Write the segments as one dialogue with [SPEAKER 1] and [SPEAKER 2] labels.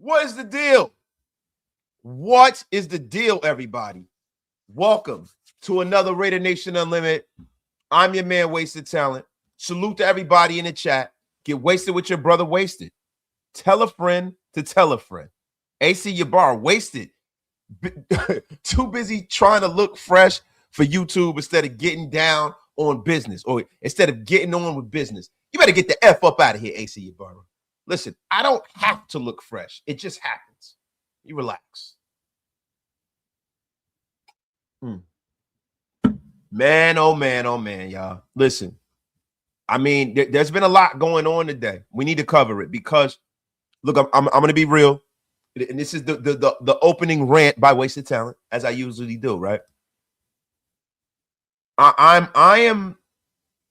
[SPEAKER 1] What is the deal? What is the deal, everybody? Welcome to another Raider Nation Unlimited. I'm your man, Wasted Talent. Salute to everybody in the chat. Get wasted with your brother, Wasted. Tell a friend to tell a friend. AC Yabar, Wasted. Too busy trying to look fresh for YouTube instead of getting down on business, or instead of getting on with business. You better get the F up out of here, AC Yabar. Listen, I don't have to look fresh. It just happens. You relax. Man, oh man, y'all. Listen, I mean, there's been a lot going on today. We need to cover it because, look, I'm going to be real. And this is the opening rant by Wasted Talent, as I usually do, right? I am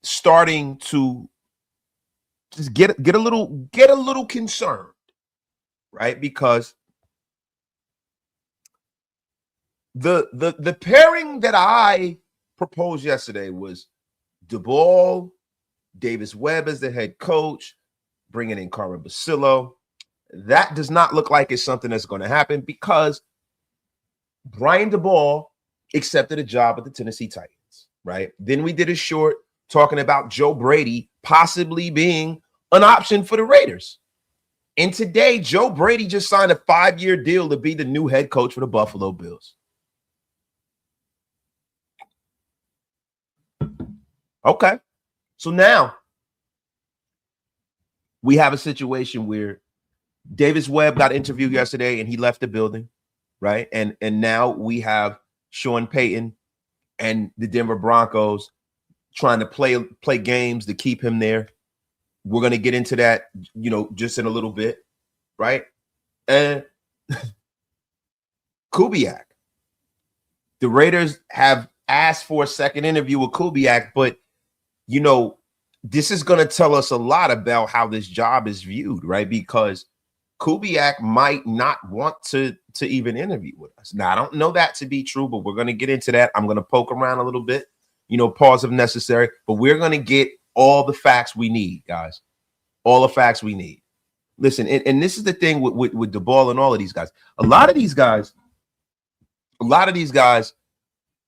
[SPEAKER 1] starting to just get a little concerned, right? Because the pairing that I proposed yesterday was DeBall, Davis Webb as the head coach, bringing in Carmen Basillo. That does not look like it's something that's going to happen because Brian DeBall accepted a job at the Tennessee Titans, right? Then we did a short talking about Joe Brady possibly being an option for the Raiders. And today, Joe Brady just signed a 5-year deal to be the new head coach for the Buffalo Bills. Okay. So now we have a situation where Davis Webb got interviewed yesterday and he left the building, right? And now we have Sean Payton and the Denver Broncos trying to play games to keep him there. We're going to get into that, just in a little bit, right? And Kubiack. The Raiders have asked for a second interview with Kubiack, but this is going to tell us a lot about how this job is viewed, right? Because Kubiack might not want to even interview with us. Now, I don't know that to be true, but we're going to get into that. I'm going to poke around a little bit, pause if necessary, but we're going to get all the facts we need, guys. All the facts we need. Listen, and this is the thing with DeBall and all of these guys. A lot of these guys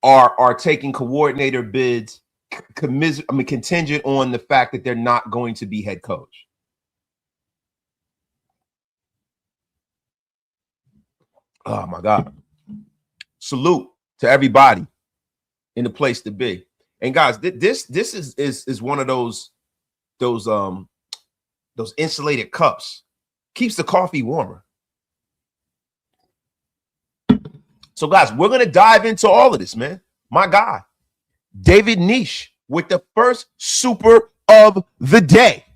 [SPEAKER 1] are taking coordinator bids contingent on the fact that they're not going to be head coach. Oh my God. Salute to everybody in the place to be. And guys, this is one of those insulated cups. Keeps the coffee warmer. So guys, we're going to dive into all of this, man. My God. David Nish with the first super of the day.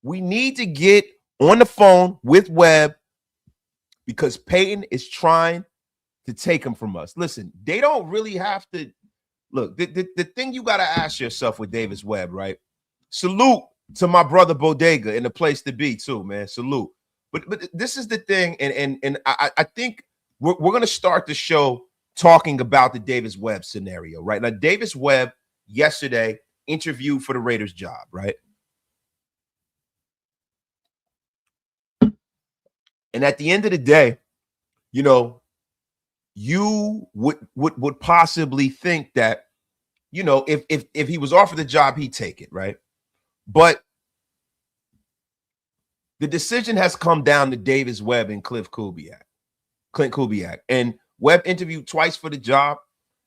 [SPEAKER 1] We need to get on the phone with Webb because Payton is trying to take him from us. Listen, they don't really have to. Look, the thing you got to ask yourself with Davis Webb, right? Salute to my brother Bodega in the place to be too, man. Salute. But this is the thing, and I think we're going to start the show talking about the Davis Webb scenario, right? Now, Davis Webb yesterday interviewed for the Raiders job, right? And at the end of the day, you would possibly think that, if he was offered the job, he'd take it, right? But the decision has come down to Davis Webb and Clint Kubiak. And Webb interviewed twice for the job,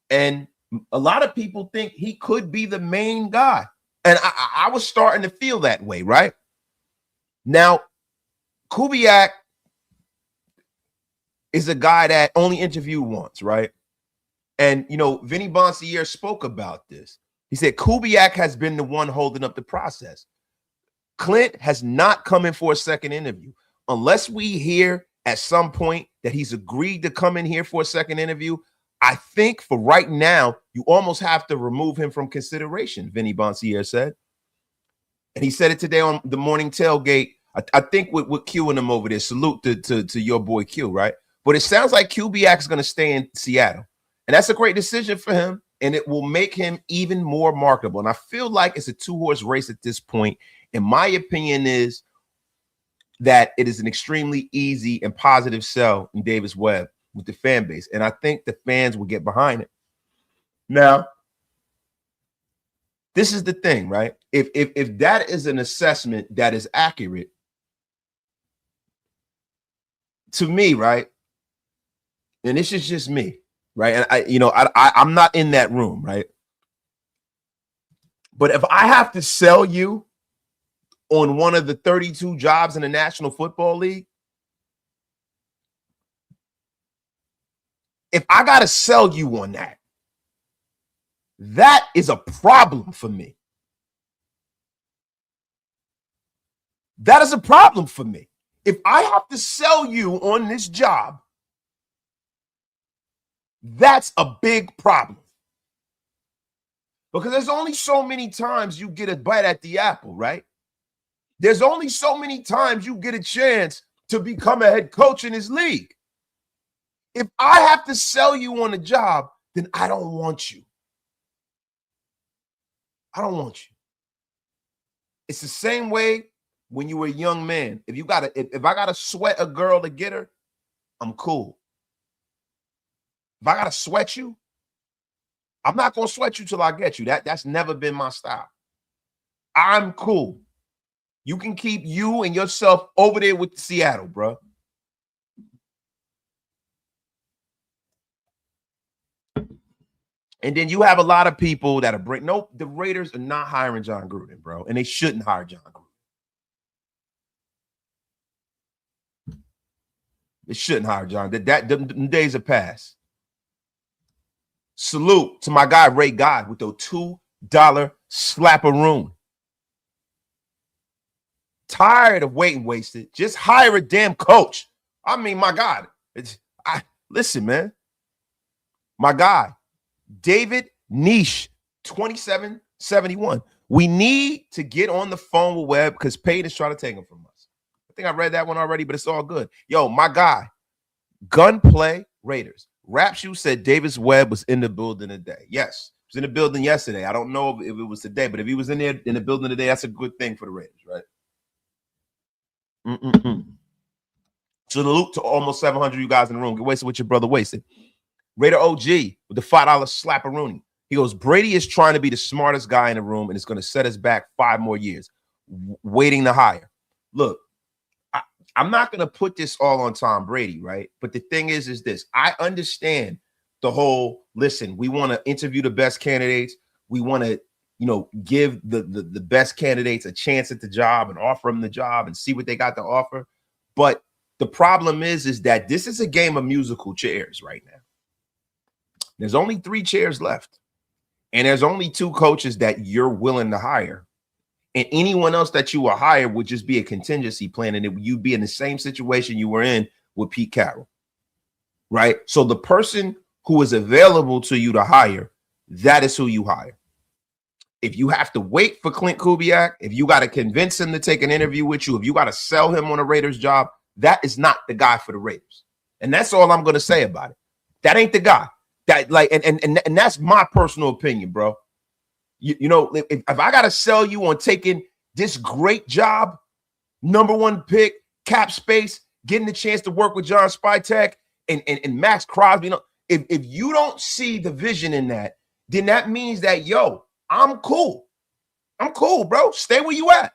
[SPEAKER 1] and a lot of people think he could be the main guy. And I was starting to feel that way, right? Now, Kubiak is a guy that only interviewed once, right? And, Vinny Bonsier spoke about this. He said Kubiak has been the one holding up the process. Klint has not come in for a second interview. Unless we hear at some point that he's agreed to come in here for a second interview, I think for right now, you almost have to remove him from consideration, Vinny Bonsier said. And he said it today on the morning tailgate. I think with Q and him over there. Salute to your boy Q, right? But it sounds like Kubiak is going to stay in Seattle. And that's a great decision for him. And it will make him even more marketable. And I feel like it's a 2-horse race at this point. And my opinion is that it is an extremely easy and positive sell in Davis Webb with the fan base. And I think the fans will get behind it. Now, this is the thing, right? If that is an assessment that is accurate, to me, right? And this is just me, right? And I'm not in that room, right? But if I have to sell you on one of the 32 jobs in the National Football League, if I got to sell you on that, that is a problem for me. That is a problem for me. If I have to sell you on this job, that's a big problem. Because there's only so many times you get a bite at the apple, right? There's only so many times you get a chance to become a head coach in this league. If I have to sell you on a job, then I don't want you. I don't want you. It's the same way when you were a young man. If I gotta sweat a girl to get her, I'm cool. If I gotta sweat you, I'm not gonna sweat you till I get you. That's never been my style. I'm cool. You can keep you and yourself over there with Seattle, bro. And then you have a lot of people that are nope, the Raiders are not hiring John Gruden, bro. And they shouldn't hire John Gruden. They shouldn't hire John. Them days have passed. Salute to my guy Ray God with the $2 slap-a-roon. Tired of waiting wasted. Just hire a damn coach. I mean, my God. Listen, man. My guy, David Niche, 2771. We need to get on the phone with Webb because Payton is trying to take him from us. I think I read that one already, but it's all good. Yo, my guy, Gunplay Raiders. Rapshoe said Davis Webb was in the building today. Yes, he was in the building yesterday. I don't know if it was today, but if he was in there in the building today, that's a good thing for the Raiders, right? Salute to almost 700 you guys in the room. Get wasted with your brother wasted. Raider OG with the $5 slap-a-rooney. He goes, Brady is trying to be the smartest guy in the room, and it's going to set us back 5 more years. Waiting to hire. Look, I'm not going to put this all on Tom Brady, right? But the thing is this. I understand the whole, listen, we want to interview the best candidates. We want to, give the best candidates a chance at the job and offer them the job and see what they got to offer. But the problem is that this is a game of musical chairs right now. There's only 3 chairs left. And there's only 2 coaches that you're willing to hire. And anyone else that you will hire would just be a contingency plan. And you'd be in the same situation you were in with Pete Carroll. Right? So the person who is available to you to hire, that is who you hire. If you have to wait for Clint Kubiak, if you got to convince him to take an interview with you, if you got to sell him on a Raiders job, that is not the guy for the Raiders. And that's all I'm going to say about it. That ain't the guy. That and that's my personal opinion, bro. If I got to sell you on taking this great job, #1 pick, cap space, getting the chance to work with John Spytek and Max Crosby, if you don't see the vision in that, then that means that, yo, I'm cool. I'm cool, bro. Stay where you at.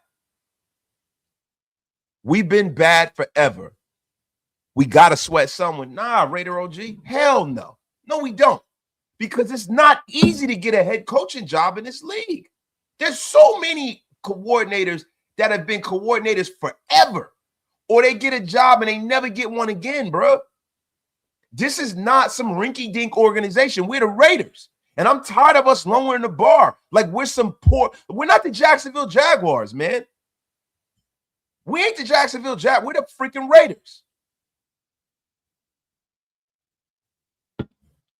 [SPEAKER 1] We've been bad forever. We got to sweat someone. Nah, Raider OG. Hell no. No, we don't. Because it's not easy to get a head coaching job in this league. There's so many coordinators that have been coordinators forever. Or they get a job and they never get one again, bro. This is not some rinky-dink organization. We're the Raiders. And I'm tired of us lowering the bar. Like we're not the Jacksonville Jaguars, man. We ain't the Jacksonville Jaguars. We're the freaking Raiders.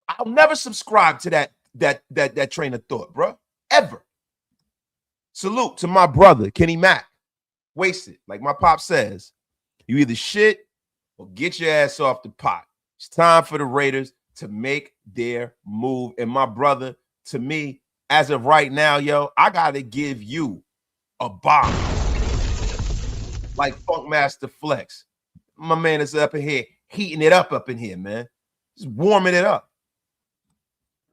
[SPEAKER 1] I'll never subscribe to that train of thought, bro. Ever. Salute to my brother, Kenny Mack. Wasted. Like my pop says, you either shit or get your ass off the pot. It's time for the Raiders to make their move. And my brother, to me, as of right now, yo, I got to give you a bomb. like Funkmaster Flex. My man is up in here, heating it up in here, man. Just warming it up.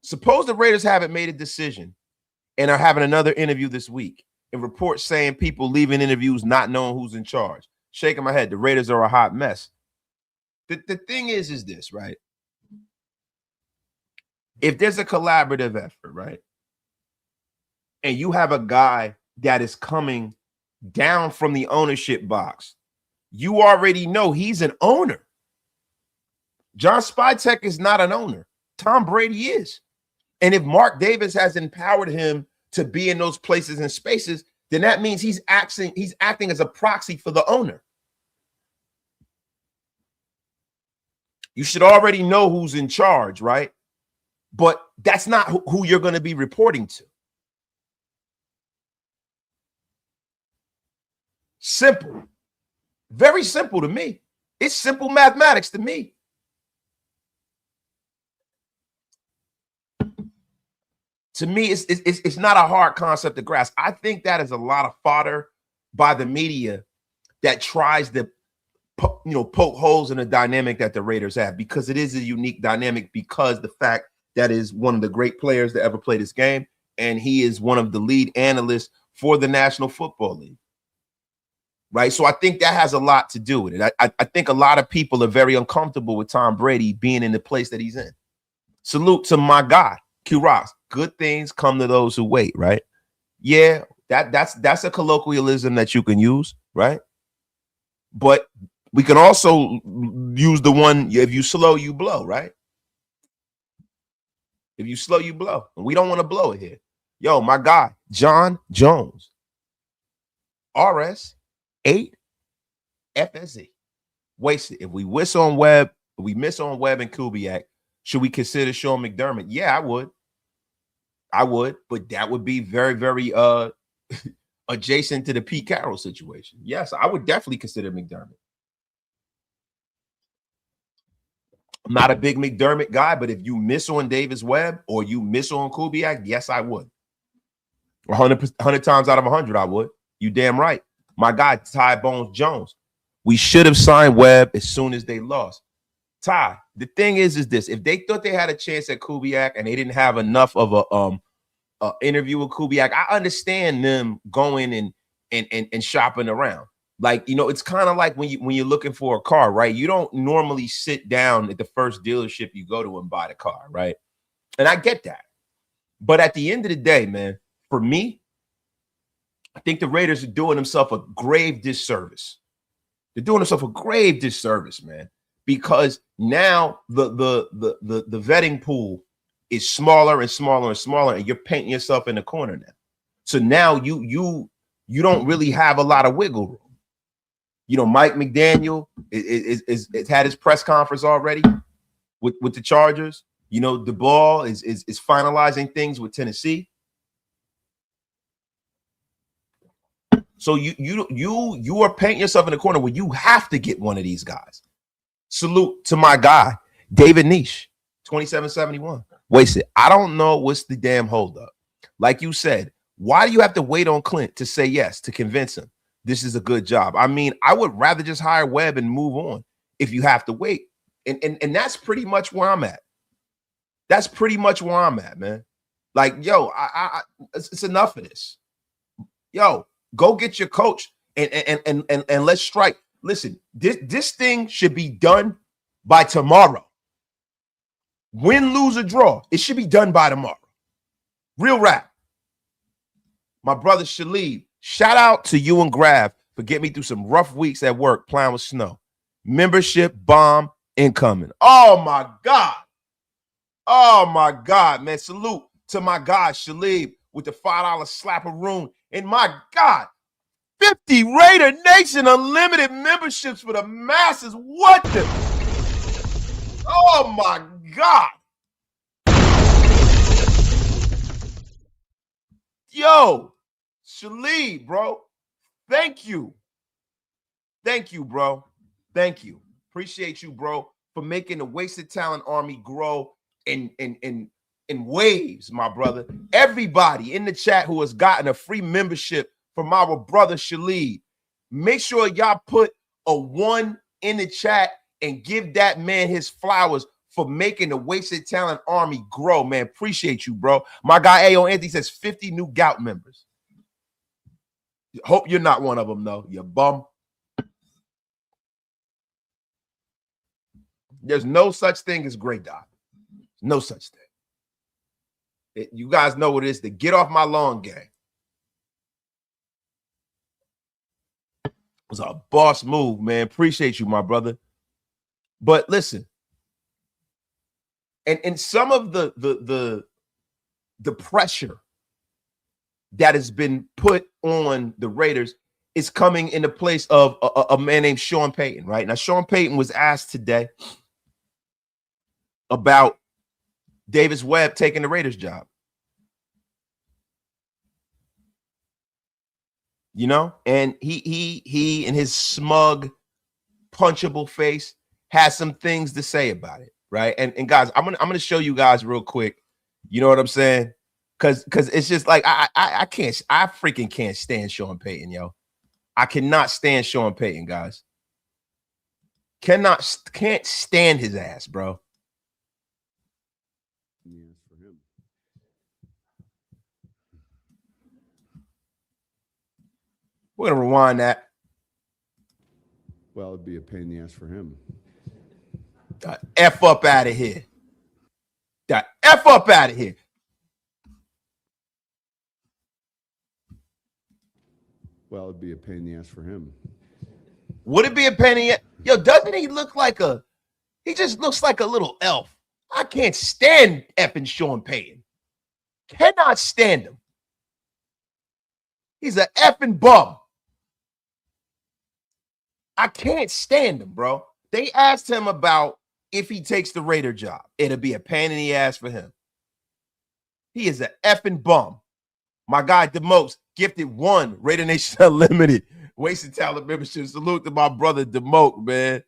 [SPEAKER 1] Suppose the Raiders haven't made a decision and are having another interview this week, and reports saying people leaving interviews not knowing who's in charge. Shaking my head. The Raiders are a hot mess. The thing is this, right? If there's a collaborative effort, right, and you have a guy that is coming down from the ownership box, you already know he's an owner. John Spytek is not an owner. Tom Brady is. And if Mark Davis has empowered him to be in those places and spaces, then that means he's acting as a proxy for the owner. You should already know who's in charge, right? But that's not who you're going to be reporting to. Simple. Very simple to me. It's simple mathematics to me. To me, it's not a hard concept to grasp. I think that is a lot of fodder by the media that tries to poke holes in the dynamic that the Raiders have, because it is a unique dynamic, because the fact that is one of the great players that ever played this game, and he is one of the lead analysts for the National Football League. Right. So I think that has a lot to do with it. I think a lot of people are very uncomfortable with Tom Brady being in the place that he's in. Salute to my guy, Q Rocks. Good things come to those who wait, right? Yeah, that's a colloquialism that you can use, right? But we can also use the one, if you slow, you blow, right? If you slow, you blow. And we don't want to blow it here. Yo, my guy, John Jones, RS 8 FSE. Wasted. If we miss on Webb and Kubiak, should we consider Sean McDermott? Yeah, I would, but that would be very, very adjacent to the Pete Carroll situation. Yes, I would definitely consider McDermott. I'm not a big McDermott guy, but if you miss on Davis Webb or you miss on Kubiak, yes, I would. 100 times out of 100, I would. You damn right. My guy, Ty Bones Jones. We should have signed Webb as soon as they lost. Ty, the thing is this: if they thought they had a chance at Kubiak and they didn't have enough of a interview with Kubiak, I understand them going and shopping around. Like, it's kind of like when you're looking for a car, right? You don't normally sit down at the first dealership you go to and buy the car, right? And I get that. But at the end of the day, man, for me, I think the Raiders are doing themselves a grave disservice. They're doing themselves a grave disservice, man, because now the vetting pool is smaller and smaller and smaller, and you're painting yourself in the corner now. So now you don't really have a lot of wiggle room. Mike McDaniel is had his press conference already with the Chargers. The ball is finalizing things with Tennessee. So you are painting yourself in the corner where you have to get one of these guys. Salute to my guy, David Niche, 2771. Wasted. I don't know what's the damn holdup. Like you said, why do you have to wait on Klint to say yes, to convince him this is a good job? I mean, I would rather just hire Webb and move on if you have to wait. And that's pretty much where I'm at. That's pretty much where I'm at, man. Like, yo, it's enough of this. Yo, go get your coach and let's strike. Listen, this thing should be done by tomorrow. Win, lose, or draw, it should be done by tomorrow. Real rap. My brother Shalib, shout out to you and Grav for getting me through some rough weeks at work playing with snow. Membership bomb incoming. Oh my God. Oh my God, man. Salute to my guy Shalib with the $5 slap-a-roon. And my God, 50 Raider Nation unlimited memberships for the masses. What the? Oh my God. Yo, Shalib, bro. Thank you. Thank you, bro. Thank you. Appreciate you, bro, for making the Wasted Talent Army grow in waves, my brother. Everybody in the chat who has gotten a free membership from our brother Shalib, Make sure y'all put a 1 in the chat and give that man his flowers for making the Wasted Talent Army grow, man. Appreciate you, bro. My guy A.O. Anthony says 50 new Gout members. Hope you're not one of them, though, you bum. There's no such thing as gray dot. No such thing. You guys know what it is to get off my lawn gang. It was a boss move, man. Appreciate you, my brother. But listen, and some of the pressure that has been put on the Raiders is coming in the place of a man named Sean Payton, right? Now, Sean Payton was asked today about Davis Webb taking the Raiders job. You know, and he in his smug, punchable face has some things to say about it, right? And guys, I'm gonna show you guys real quick. You know what I'm saying? Because it's just like I freaking can't stand Sean Payton, yo. I cannot stand Sean Payton, guys. Can't stand his ass, bro. We're gonna rewind that.
[SPEAKER 2] Well, it'd be a pain in the ass for him.
[SPEAKER 1] F up out of here. F up out of here.
[SPEAKER 2] Well, it'd be a pain in the ass for him.
[SPEAKER 1] Would it be a pain in the ass? Yo, doesn't he look like he just looks like a little elf. I can't stand effing Sean Payton. Cannot stand him. He's an effing bum. I can't stand him, bro. They asked him about if he takes the Raider job. It'll be a pain in the ass for him. He is an effing bum. My guy, DeMokes, gifted 1 Raider Nation Unlimited Wasted Talent membership. Salute to my brother, DeMoke, man.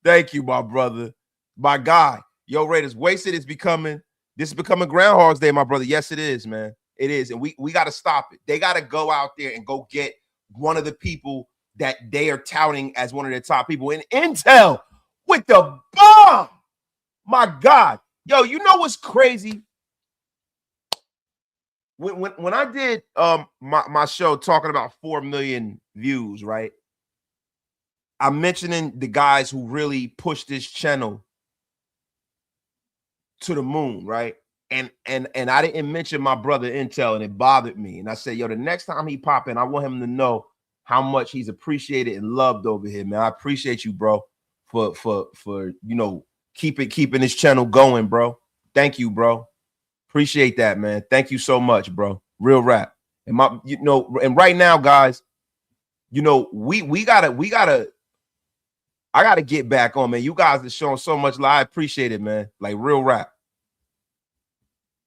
[SPEAKER 1] Thank you, my brother. My guy. Yo, Raiders, Wasted is becoming Groundhog's Day, my brother. Yes, it is, man. It is. And we got to stop it. They got to go out there and go get one of the people that they are touting as one of their top people in Intel with the bomb. My God. Yo, you know what's crazy? When I did my show talking about 4 million views, right? I'm mentioning the guys who really pushed this channel to the moon, right? And I didn't mention my brother Intel, and it bothered me. And I said, yo, the next time he pop in, I want him to know how much he's appreciated and loved over here, man. I appreciate you, bro, for you know, keeping this channel going, bro. Thank you, bro. Appreciate that, man. Thank you so much, bro. Real rap. And and right now, guys, you know, I gotta get back on, man. You guys are showing so much love. I appreciate it, man. Like real rap.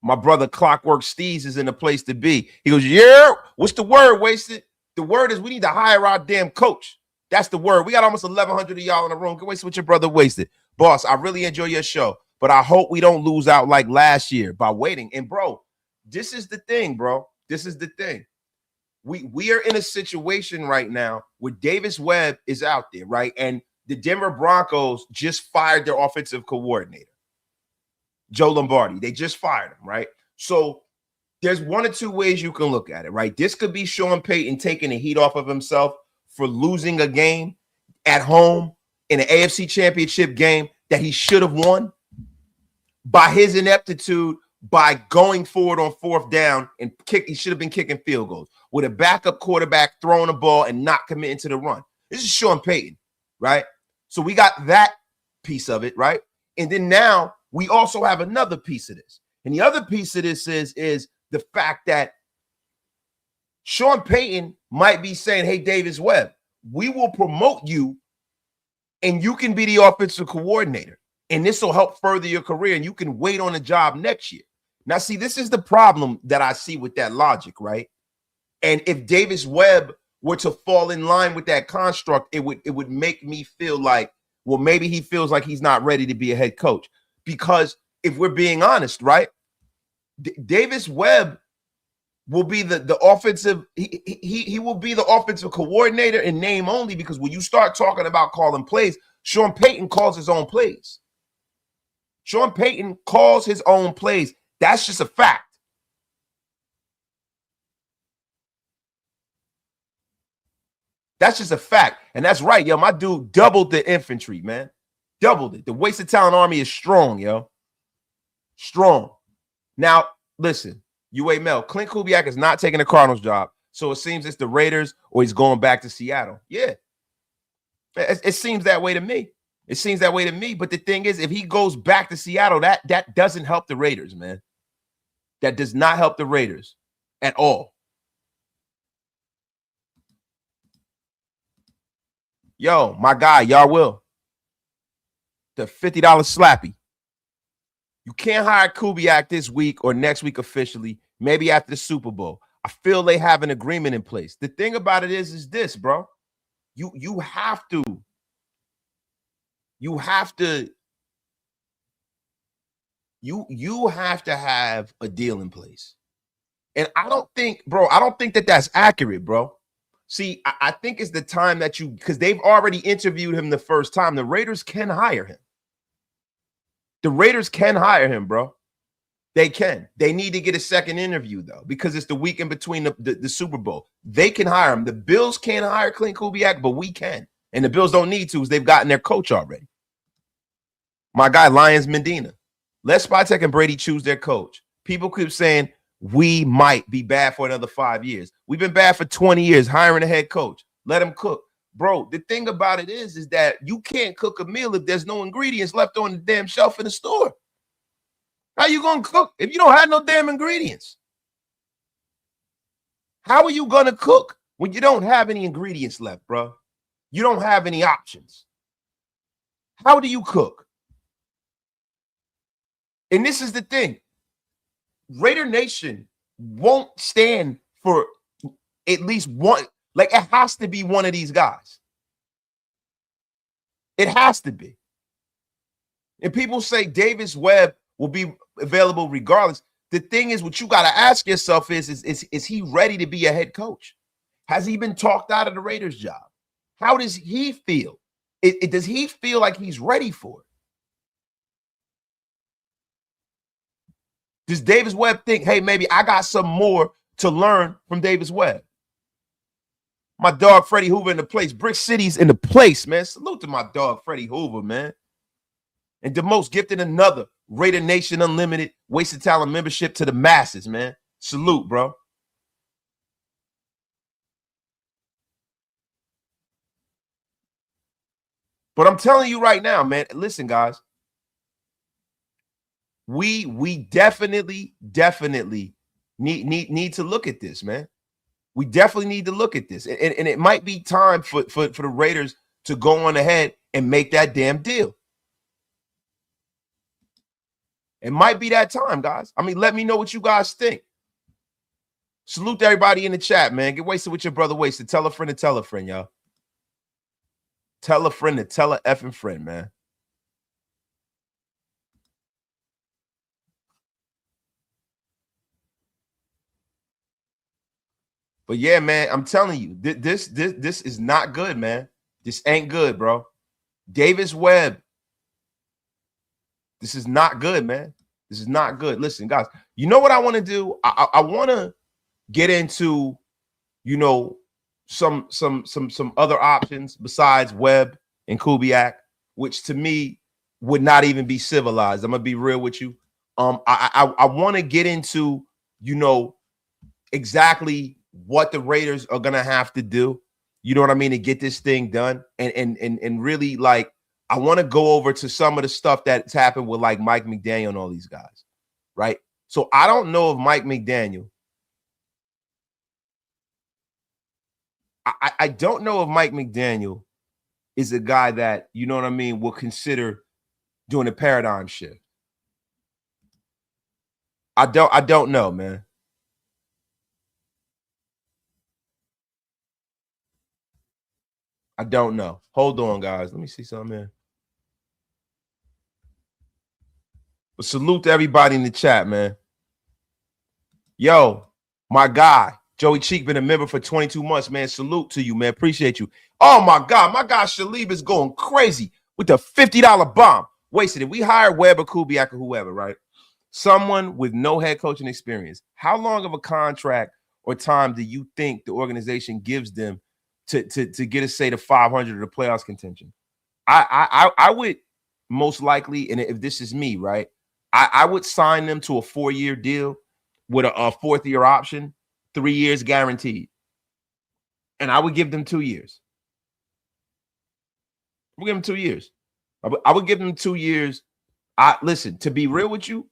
[SPEAKER 1] My brother Clockwork Steez is in the place to be. He goes, yeah, what's the word, Wasted? The word is we need to hire our damn coach. That's the word. We got almost 1,100 of y'all in the room. Go Wasted with your brother Wasted. Boss, I really enjoy your show, but I hope we don't lose out like last year by waiting. And bro, this is the thing, bro. This is the thing. We are in a situation right now where Davis Webb is out there, right? And the Denver Broncos just fired their offensive coordinator, Joe Lombardi. They just fired him, right? So there's 1 or 2 ways you can look at it, right? This could be Sean Payton taking the heat off of himself for losing a game at home in an AFC Championship game that he should have won by his ineptitude, by going forward on 4th down and he should have been kicking field goals with a backup quarterback throwing the ball and not committing to the run. This is Sean Payton, right? So we got that piece of it, right? And then now we also have another piece of this. And the other piece of this is the fact that Sean Payton might be saying, hey, Davis Webb, we will promote you and you can be the offensive coordinator. And this will help further your career and you can wait on a job next year. Now, see, this is the problem that I see with that logic, right? And if Davis Webb were to fall in line with that construct, it would make me feel like, well, maybe he feels like he's not ready to be a head coach. Because if we're being honest, right? Davis Webb will be the offensive. He will be the offensive coordinator in name only, because when you start talking about calling plays, Sean Payton calls his own plays. Sean Payton calls his own plays. That's just a fact. That's just a fact. And that's right, yo. My dude doubled the infantry, man. Doubled it. The wasted talent army is strong, yo. Strong. Now, listen, UA Mel, Clint Kubiak is not taking the Cardinals job. So it seems it's the Raiders or he's going back to Seattle. Yeah. It seems that way to me. It seems that way to me. But the thing is, if he goes back to Seattle, that doesn't help the Raiders, man. That does not help the Raiders at all. Yo, my guy, y'all will. The $50 slappy. You can't hire Kubiak this week or next week officially, maybe after the Super Bowl. I feel they have an agreement in place. The thing about it is this, bro. You have to have a deal in place. And I don't think that that's accurate, bro. See, I think it's the time that because they've already interviewed him the first time. The Raiders can hire him. The Raiders can hire him, bro. They can. They need to get a second interview, though, because it's the week in between the Super Bowl. They can hire him. The Bills can't hire Clint Kubiak, but we can. And the Bills don't need to because they've gotten their coach already. My guy, Lions Medina. Let Spytek and Brady choose their coach. People keep saying, we might be bad for another 5 years. We've been bad for 20 years hiring a head coach. Let him cook. Bro, the thing about it is that you can't cook a meal if there's no ingredients left on the damn shelf in the store. How you going to cook if you don't have no damn ingredients? How are you going to cook when you don't have any ingredients left, bro? You don't have any options. How do you cook? And this is the thing. Raider Nation won't stand for at least one. Like, it has to be one of these guys. It has to be. And people say Davis Webb will be available regardless. The thing is, what you got to ask yourself is he ready to be a head coach? Has he been talked out of the Raiders job? How does he feel? Does he feel like he's ready for it? Does Davis Webb think, hey, maybe I got some more to learn from Davis Webb? My dog, Freddie Hoover, in the place. Brick City's in the place, man. Salute to my dog, Freddie Hoover, man. And the most gifted another Raider Nation Unlimited Wasted Talent membership to the masses, man. Salute, bro. But I'm telling you right now, man, listen, guys. We definitely need to look at this, man. We definitely need to look at this. And it might be time for the Raiders to go on ahead and make that damn deal. It might be that time, guys. I mean, let me know what you guys think. Salute to everybody in the chat, man. Get wasted with your brother Wasted. Tell a friend to tell a friend, y'all. Tell a friend to tell a effing friend, man. But yeah, man, I'm telling you, this is not good, man. This ain't good, bro. Davis Webb. This is not good, man. This is not good. Listen, guys, you know what I want to do? I want to get into, you know, some other options besides Webb and Kubiak, which to me would not even be civilized. I'm gonna be real with you. I want to get into, you know, exactly what the Raiders are gonna have to do, you know what I mean, to get this thing done. And really, like, I want to go over to some of the stuff that's happened with like Mike McDaniel and all these guys, right? So I don't know if Mike McDaniel, I don't know if Mike McDaniel is a guy that, you know what I mean, will consider doing a paradigm shift. I don't know, man. I don't know. Hold on, guys. Let me see something here. But salute to everybody in the chat, man. Yo, My guy, Joey Cheek, been a member for 22 months, man. Salute to you, man. Appreciate you. Oh, my God. My guy Shalib is going crazy with the $50 bomb. Wasted it. We hired Webb or Kubiack or whoever, right? Someone with no head coaching experience. How long of a contract or time do you think the organization gives them to get us, say, to 500 or the playoffs contention? I would most likely, and if this is me, right, I would sign them to a 4-year deal with a 4th-year option, 3 years guaranteed. And I would give them 2 years. We'll give them 2 years. I would give them 2 years. Listen, to be real with you,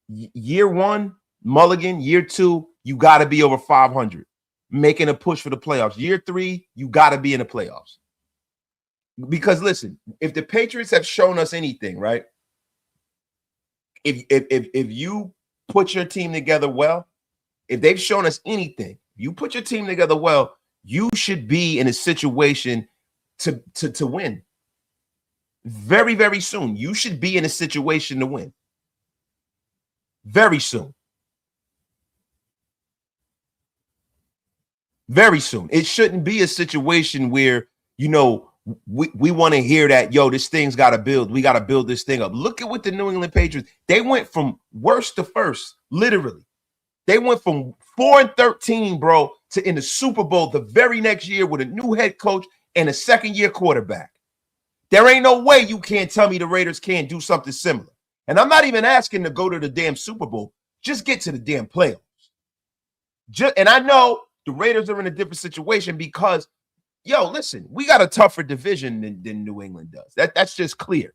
[SPEAKER 1] year 1, Mulligan, year 2, you got to be over 500, making a push for the playoffs. Year 3, you got to be in the playoffs. Because listen, if the Patriots have shown us anything, right? If you put your team together well, if they've shown us anything, you put your team together well, you should be in a situation to win. Very, very soon. You should be in a situation to win. Very soon. Very soon. It shouldn't be a situation where, you know, we want to hear that, yo, this thing's got to build. We got to build this thing up. Look at what the New England Patriots, they went from worst to first, literally. They went from 4-13, bro, to in the Super Bowl the very next year with a new head coach and a second-year quarterback. There ain't no way you can't tell me the Raiders can't do something similar. And I'm not even asking to go to the damn Super Bowl. Just get to the damn playoffs. And I know the Raiders are in a different situation because, yo, listen, we got a tougher division than New England does. That's just clear.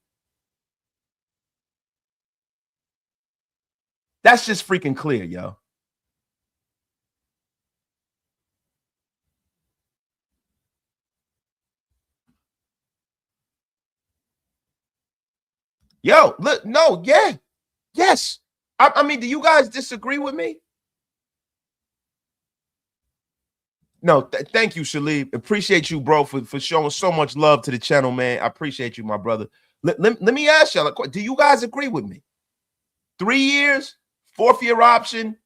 [SPEAKER 1] That's just freaking clear, yo. Yo, look, no, yeah, yes. I mean, do you guys disagree with me? No, thank you, Shalib. Appreciate you, bro, for showing so much love to the channel, man. I appreciate you, my brother. Let me ask y'all, do you guys agree with me? 3 years, 4th-year option,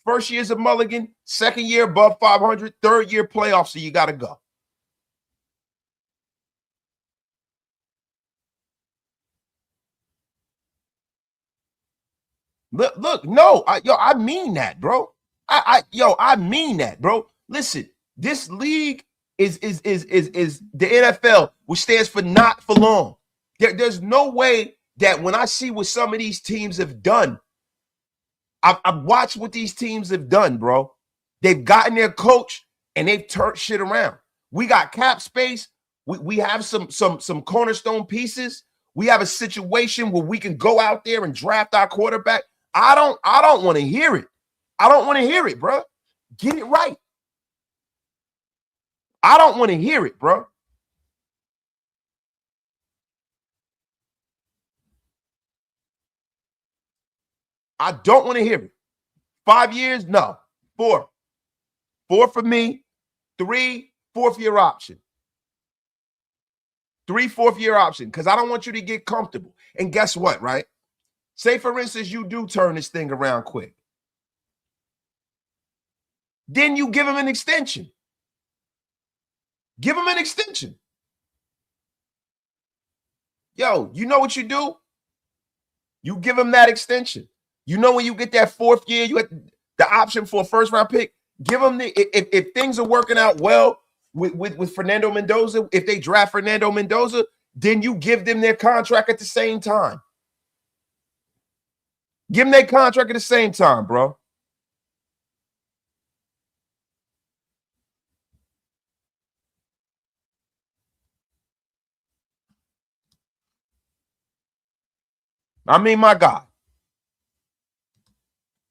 [SPEAKER 1] 1st year's a mulligan, 2nd year above 500, 3rd year playoffs, so you got to go. Look, no, I mean that, bro. I mean that, bro. Listen, this league is the NFL, which stands for not for long. There's no way that when I see what some of these teams have done, I've watched what these teams have done, bro. They've gotten their coach and they've turned shit around. We got cap space. We have some cornerstone pieces. We have a situation where we can go out there and draft our quarterback. I don't want to hear it. I don't want to hear it, bro. Get it right. I don't want to hear it, bro. I don't want to hear it. 5 years? No. 4. 4 for me. 3, 4th-year option. 3, 4th-year option, because I don't want you to get comfortable. And guess what, right? Say, for instance, you do turn this thing around quick. Then you give him an extension. Give him an extension. Yo, you know what you do? You give him that extension. You know when you get that 4th year, you get the option for a 1st-round pick. Give him the if things are working out well with Fernando Mendoza, if they draft Fernando Mendoza, then you give them their contract at the same time. Give them their contract at the same time, bro. I mean, my God.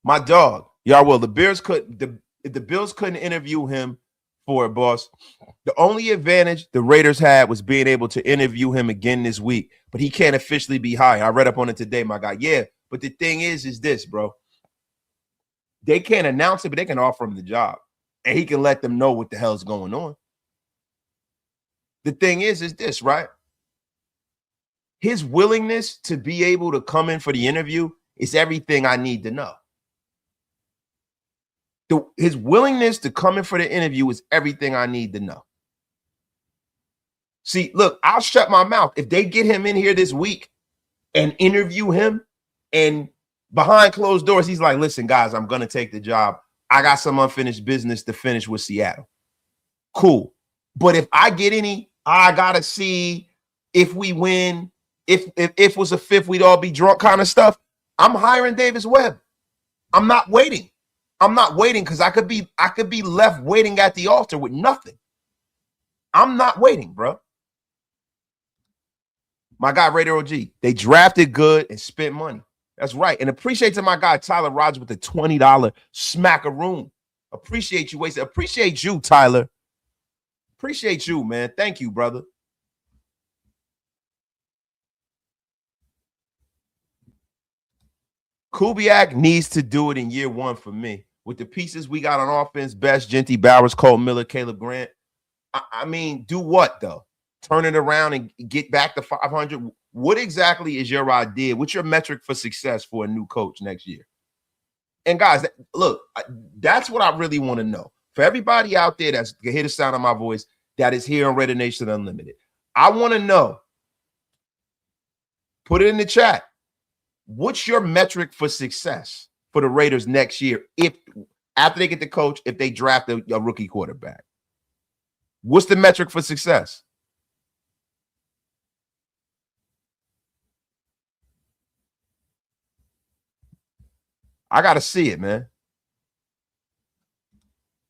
[SPEAKER 1] My dog. Y'all will. The Bills couldn't interview him for it, boss. The only advantage the Raiders had was being able to interview him again this week, but he can't officially be hired. I read up on it today, my guy. Yeah, but the thing is this, bro. They can't announce it, but they can offer him the job, and he can let them know what the hell's going on. The thing is this, right? His willingness to be able to come in for the interview is everything I need to know. His willingness to come in for the interview is everything I need to know. See, look, I'll shut my mouth. If they get him in here this week and interview him, and behind closed doors, he's like, listen, guys, I'm going to take the job. I got some unfinished business to finish with Seattle. Cool. But if I get any, I got to see if we win, if it was a fifth, we'd all be drunk kind of stuff. I'm hiring Davis Webb. I'm not waiting. I'm not waiting because I could be left waiting at the altar with nothing. I'm not waiting, bro. My guy, Raider OG, they drafted good and spent money. That's right. And appreciate to my guy, Tyler Rogers, with the $20 smackaroon. Appreciate you, wasted. Appreciate you, Tyler. Appreciate you, man. Thank you, brother. Kubiak needs to do it in year one for me. With the pieces we got on offense, Best, Jeanty, Bowers, Cole Miller, Caleb Grant. I mean, do what, though? Turn it around and get back to 500. What exactly is your idea? What's your metric for success for a new coach next year? And guys, look, that's what I really want to know. For everybody out there that's can hear the sound of my voice that is here on Raider Nation Unlimited, I want to know. Put it in the chat. What's your metric for success for the Raiders next year if after they get the coach, if they draft a rookie quarterback? What's the metric for success? I got to see it, man.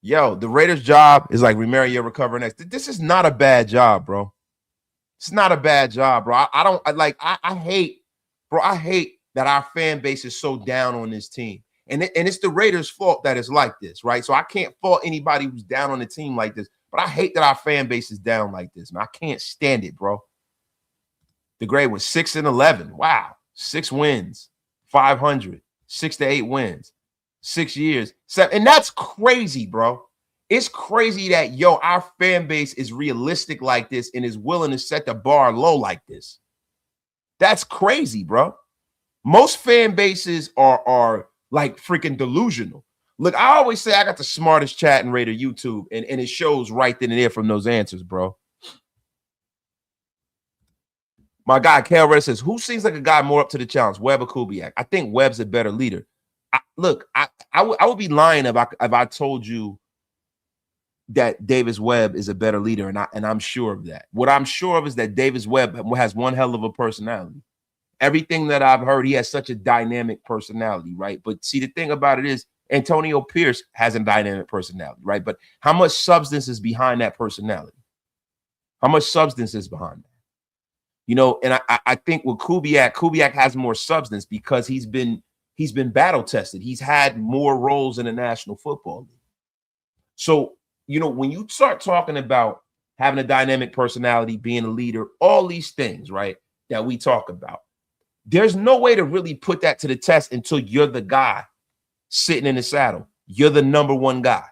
[SPEAKER 1] Yo, the Raiders' job is like remarry your recover next. This is not a bad job, bro. It's not a bad job, bro. I hate that our fan base is so down on this team. And it's the Raiders' fault that it's like this, right? So I can't fault anybody who's down on the team like this. But I hate that our fan base is down like this, man. I can't stand it, bro. The grade was 6-11. Wow. 6 wins, 500. 6 to 8 wins, 6 years, 7. And that's crazy, bro. It's crazy that, our fan base is realistic like this and is willing to set the bar low like this. That's crazy, bro. Most fan bases are like freaking delusional. Look, I always say I got the smartest chat in Raider YouTube, and it shows right then and there from those answers, bro. My guy, Cal Red says, who seems like a guy more up to the challenge, Webb or Kubiak? I think Webb's a better leader. I would be lying if I told you that Davis Webb is a better leader, and I'm sure of that. What I'm sure of is that Davis Webb has one hell of a personality. Everything that I've heard, he has such a dynamic personality, right? But see, the thing about it is Antonio Pierce has a dynamic personality, right? But how much substance is behind that personality? How much substance is behind that? And I think with Kubiak has more substance because he's been battle tested. He's had more roles in the National Football League. So, when you start talking about having a dynamic personality, being a leader, all these things, right, that we talk about, there's no way to really put that to the test until you're the guy sitting in the saddle. You're the number one guy.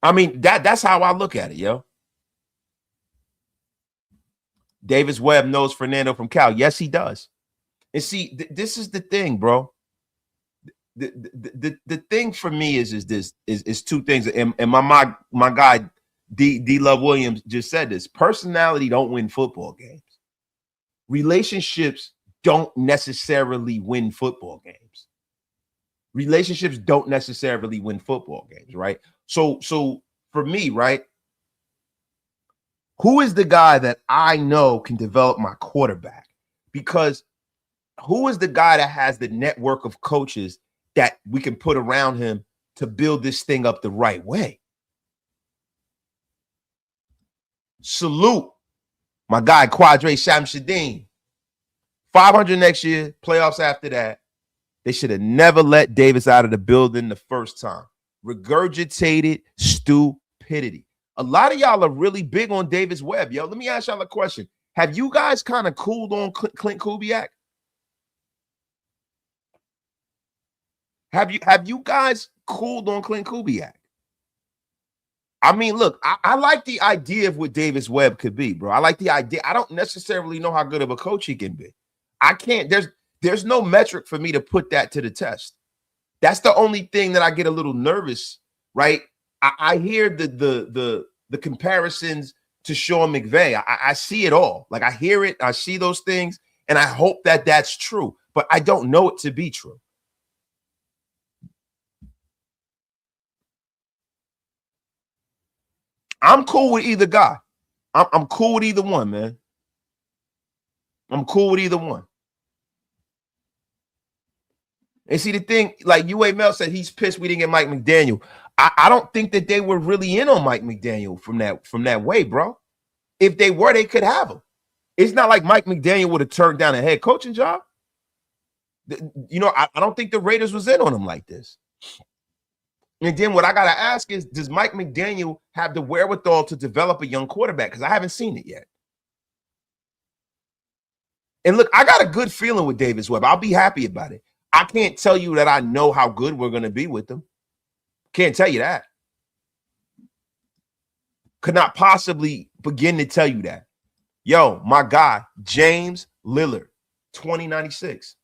[SPEAKER 1] I mean, that's how I look at it, yo. Davis Webb knows Fernando from Cal. Yes, he does. And see, this is the thing, bro. The thing for me is two things. And my guy D Love Williams just said this. Personality don't win football games. Relationships don't necessarily win football games. Relationships don't necessarily win football games, right? So for me, right? Who is the guy that I know can develop my quarterback? Because who is the guy that has the network of coaches that we can put around him to build this thing up the right way? Salute my guy, Quadre Shamsuddin. 500 next year, playoffs after that. They should have never let Davis out of the building the first time. Regurgitated stupidity. A lot of y'all are really big on Davis Webb, yo. Let me ask y'all a question. Have you guys kind of cooled on Clint Kubiak? Have you guys cooled on Clint Kubiak? I mean, look, I like the idea of what Davis Webb could be, bro. I like the idea. I don't necessarily know how good of a coach he can be. I can't. There's no metric for me to put that to the test. That's the only thing that I get a little nervous, right? I hear the comparisons to Sean McVay. I see it all. Like I hear it, I see those things, and I hope that that's true, but I don't know it to be true. I'm cool with either guy. I'm cool with either one, man. I'm cool with either one. And see the thing, like UA Mel said, he's pissed we didn't get Mike McDaniel. I don't think that they were really in on Mike McDaniel from that way, bro. If they were, they could have him. It's not like Mike McDaniel would have turned down a head coaching job. You know, I don't think the Raiders was in on him like this. And then what I got to ask is, does Mike McDaniel have the wherewithal to develop a young quarterback? Because I haven't seen it yet. And look, I got a good feeling with Davis Webb. I'll be happy about it. I can't tell you that I know how good we're going to be with them. Can't tell you that. Could not possibly begin to tell you that. Yo, my guy, James Lillard, 2096.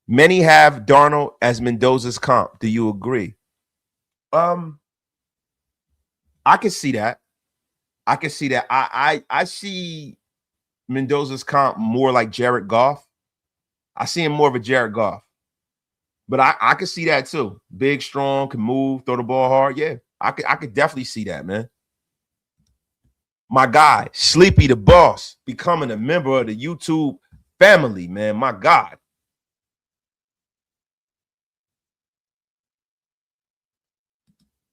[SPEAKER 1] Many have Darnold as Mendoza's comp. Do you agree? I can see that. I can see that. I see Mendoza's comp more like Jared Goff. I see him more of a Jared Goff. But I could see that too. Big, strong, can move, throw the ball hard. Yeah, I could definitely see that, man. My guy, Sleepy the Boss, becoming a member of the YouTube family, man. My God.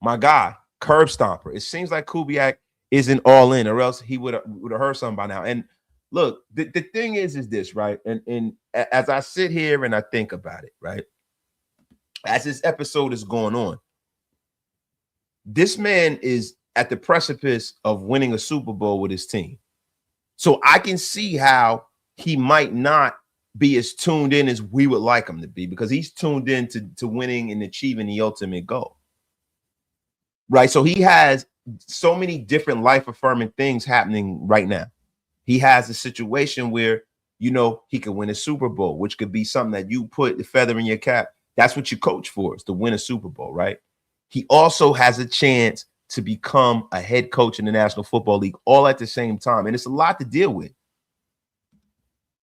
[SPEAKER 1] My guy, Curb Stomper. It seems like Kubiak isn't all in, or else he would have heard something by now. And look, the thing is this, right? And as I sit here and I think about it, right? As this episode is going on, this man is at the precipice of winning a Super Bowl with his team. So I can see how he might not be as tuned in as we would like him to be, because he's tuned in to winning and achieving the ultimate goal. Right? So he has so many different life-affirming things happening right now. He has a situation where, you know, he could win a Super Bowl, which could be something that you put the feather in your cap. That's what you coach for, is to win a Super Bowl, right? He also has a chance to become a head coach in the National Football League all at the same time. And it's a lot to deal with.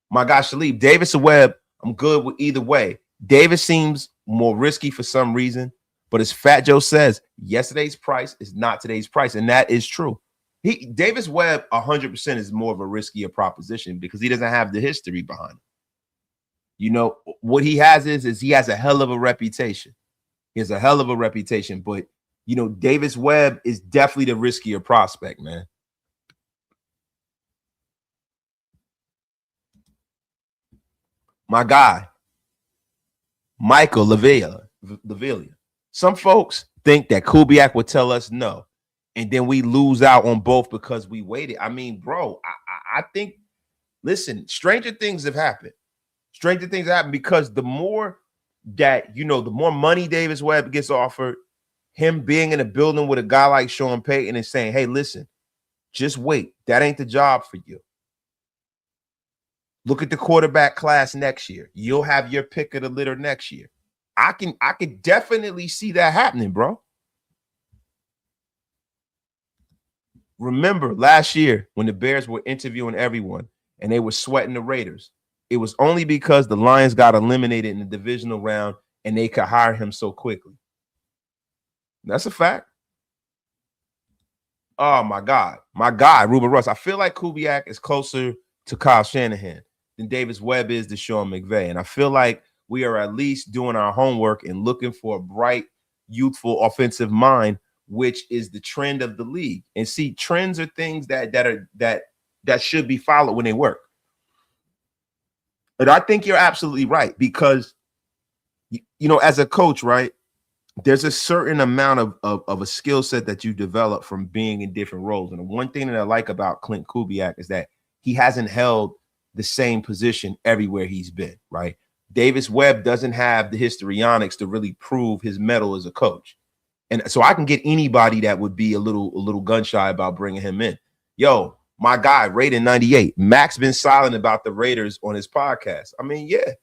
[SPEAKER 1] My guy, Shalib, Davis or Webb, I'm good with either way. Davis seems more risky for some reason, but as Fat Joe says, yesterday's price is not today's price, and that is true. Davis Webb 100% is more of a riskier proposition because he doesn't have the history behind him. You know, what he has is he has a hell of a reputation. He has a hell of a reputation, but, you know, Davis Webb is definitely the riskier prospect, man. My guy, Michael Lavilia. Some folks think that Kubiak would tell us no, and then we lose out on both because we waited. I mean, bro, I think, listen, stranger things have happened. Stranger things happen because the more that, you know, the more money Davis Webb gets offered, him being in a building with a guy like Sean Payton and saying, hey, listen, just wait. That ain't the job for you. Look at the quarterback class next year. You'll have your pick of the litter next year. I can definitely see that happening, bro. Remember last year when the Bears were interviewing everyone and they were sweating the Raiders, it was only because the Lions got eliminated in the divisional round and they could hire him so quickly. That's a fact. Oh, my God. My guy, Ruben Russ. I feel like Kubiak is closer to Kyle Shanahan than Davis Webb is to Sean McVay. And I feel like we are at least doing our homework and looking for a bright, youthful offensive mind, which is the trend of the league. And see, trends are things that should be followed when they work. And I think you're absolutely right, because, you know, as a coach, right, there's a certain amount of a skill set that you develop from being in different roles. And the one thing that I like about Clint Kubiak is that he hasn't held the same position everywhere he's been, right? Davis Webb doesn't have the histrionics to really prove his mettle as a coach. And so I can get anybody that would be a little gun shy about bringing him in. Yo, my guy, Raiden 98. Mac's been silent about the Raiders on his podcast. I mean, yeah.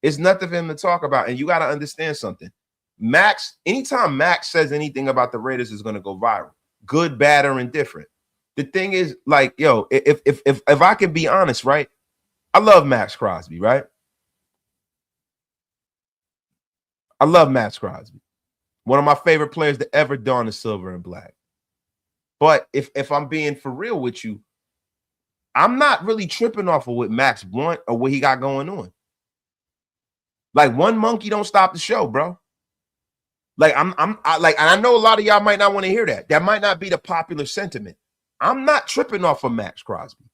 [SPEAKER 1] It's nothing for him to talk about. And you got to understand something. Max, anytime Max says anything about the Raiders is going to go viral, good, bad, or indifferent. The thing is, like, yo, if I can be honest, right? I love Max Crosby, right? I love Max Crosby. One of my favorite players to ever don the silver and black. But if I'm being for real with you, I'm not really tripping off of what Max want or what he got going on. Like, one monkey don't stop the show, bro. Like, and I know a lot of y'all might not want to hear that. That might not be the popular sentiment. I'm not tripping off of Max Crosby.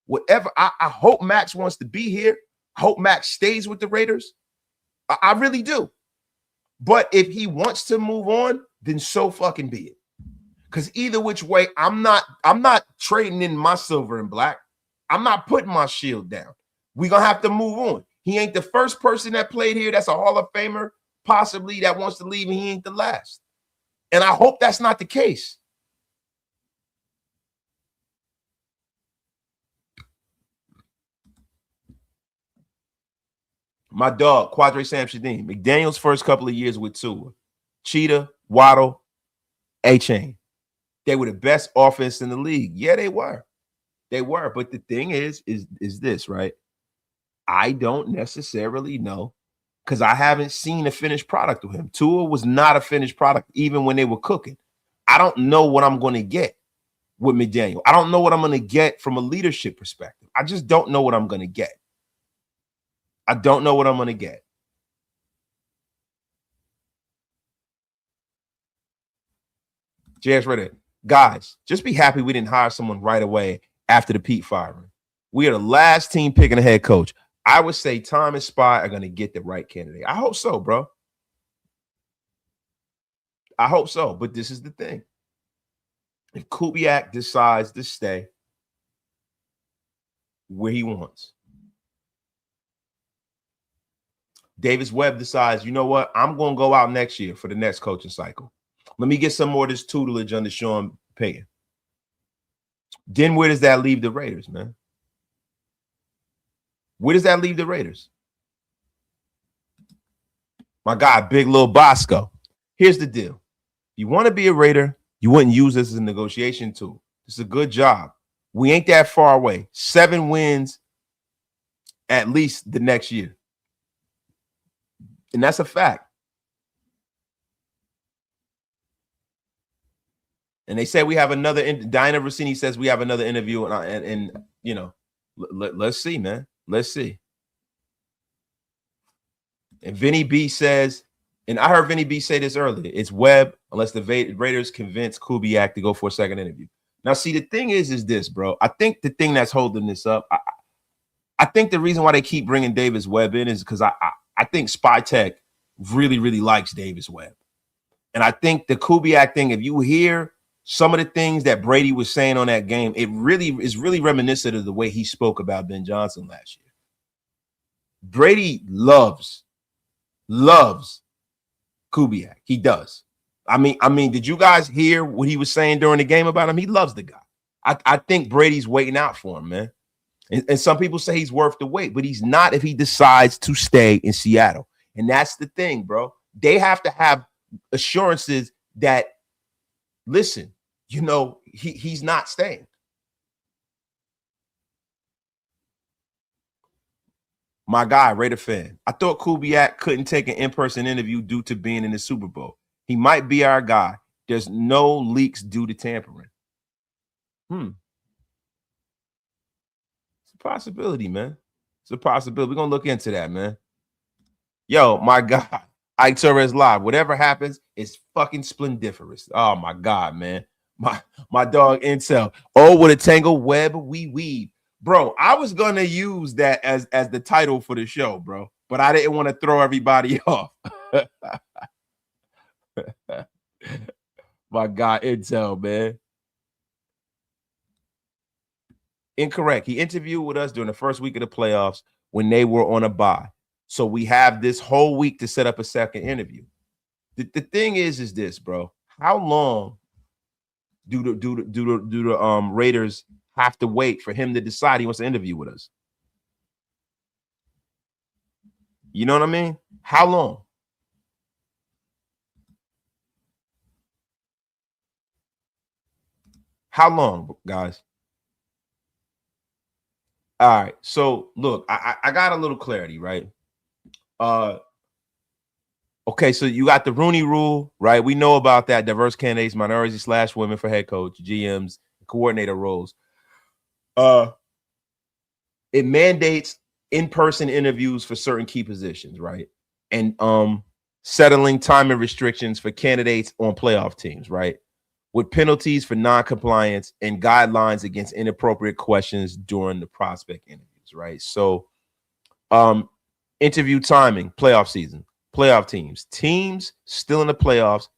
[SPEAKER 1] Whatever, I hope Max wants to be here. I hope Max stays with the Raiders. I really do. But if he wants to move on, then so fucking be it. Because either which way, I'm not trading in my silver and black. I'm not putting my shield down. We're going to have to move on. He ain't the first person that played here that's a Hall of Famer, possibly, that wants to leave, and he ain't the last. And I hope that's not the case. My dog, Quadre Sam Shadeen, McDaniel's first couple of years with Tua, Cheetah, Waddle, A-Chain. They were the best offense in the league. Yeah, they were. They were. But the thing is this, right? I don't necessarily know, because I haven't seen a finished product with him. Tua was not a finished product even when they were cooking. I don't know what I'm going to get with McDaniel. I don't know what I'm going to get from a leadership perspective. I just don't know what I'm going to get. I don't know what I'm going to get. JS Reddit. Guys, just be happy we didn't hire someone right away after the Pete firing. We are the last team picking a head coach. I would say Tom and Spy are going to get the right candidate. I hope so, bro. I hope so. But this is the thing. If Kubiak decides to stay where he wants, Webb decides, you know what? I'm going to go out next year for the next coaching cycle. Let me get some more of this tutelage under Sean Payton. Then where does that leave the Raiders, man? Where does that leave the Raiders? My guy, Big Lil Bosco. Here's the deal. You want to be a Raider, you wouldn't use this as a negotiation tool. It's a good job. We ain't that far away. 7 wins at least the next year. And that's a fact. And they say we have another. Diana Rossini says we have another interview, and you know, let's see, man. Let's see. And Vinny B says, and I heard Vinny B say this earlier. It's Webb unless the Raiders convince Kubiak to go for a second interview. Now, see, the thing is this, bro. I think the thing that's holding this up. I think the reason why they keep bringing Davis Webb in is because I think Spy Tech really, really likes Davis Webb. And I think the Kubiak thing, if you hear some of the things that Brady was saying on that game, it really is really reminiscent of the way he spoke about Ben Johnson last year. Brady loves Kubiak. He does. I mean, did you guys hear what he was saying during the game about him? He loves the guy. I think Brady's waiting out for him, man. And some people say he's worth the wait, but he's not if he decides to stay in Seattle. And that's the thing, bro. They have to have assurances that, listen, you know, he's not staying. My guy, Raider fan. I thought Kubiak couldn't take an in-person interview due to being in the Super Bowl. He might be our guy. There's no leaks due to tampering. It's a possibility, man. It's a possibility. We're going to look into that, man. Yo, my God. Ike Torres live. Whatever happens, it's fucking splendiferous. Oh, my God, man. My dog Intel. Oh, with a tangle web we weave. Bro, I was going to use that as the title for the show, bro. But I didn't want to throw everybody off. My God, Intel, man. Incorrect. He interviewed with us during the first week of the playoffs when they were on a bye. So we have this whole week to set up a second interview. The thing is this, bro. How long do the Raiders have to wait for him to decide he wants to interview with us? You know what I mean? How long? How long, guys? All right. So look, I got a little clarity, right? Okay, so you got the Rooney Rule, right? We know about that. Diverse candidates, minorities / women for head coach, GMs, coordinator roles. It mandates in-person interviews for certain key positions, right? And settling timing restrictions for candidates on playoff teams, right? With penalties for non-compliance and guidelines against inappropriate questions during the prospect interviews, right? So interview timing, playoff season, playoff teams still in the playoffs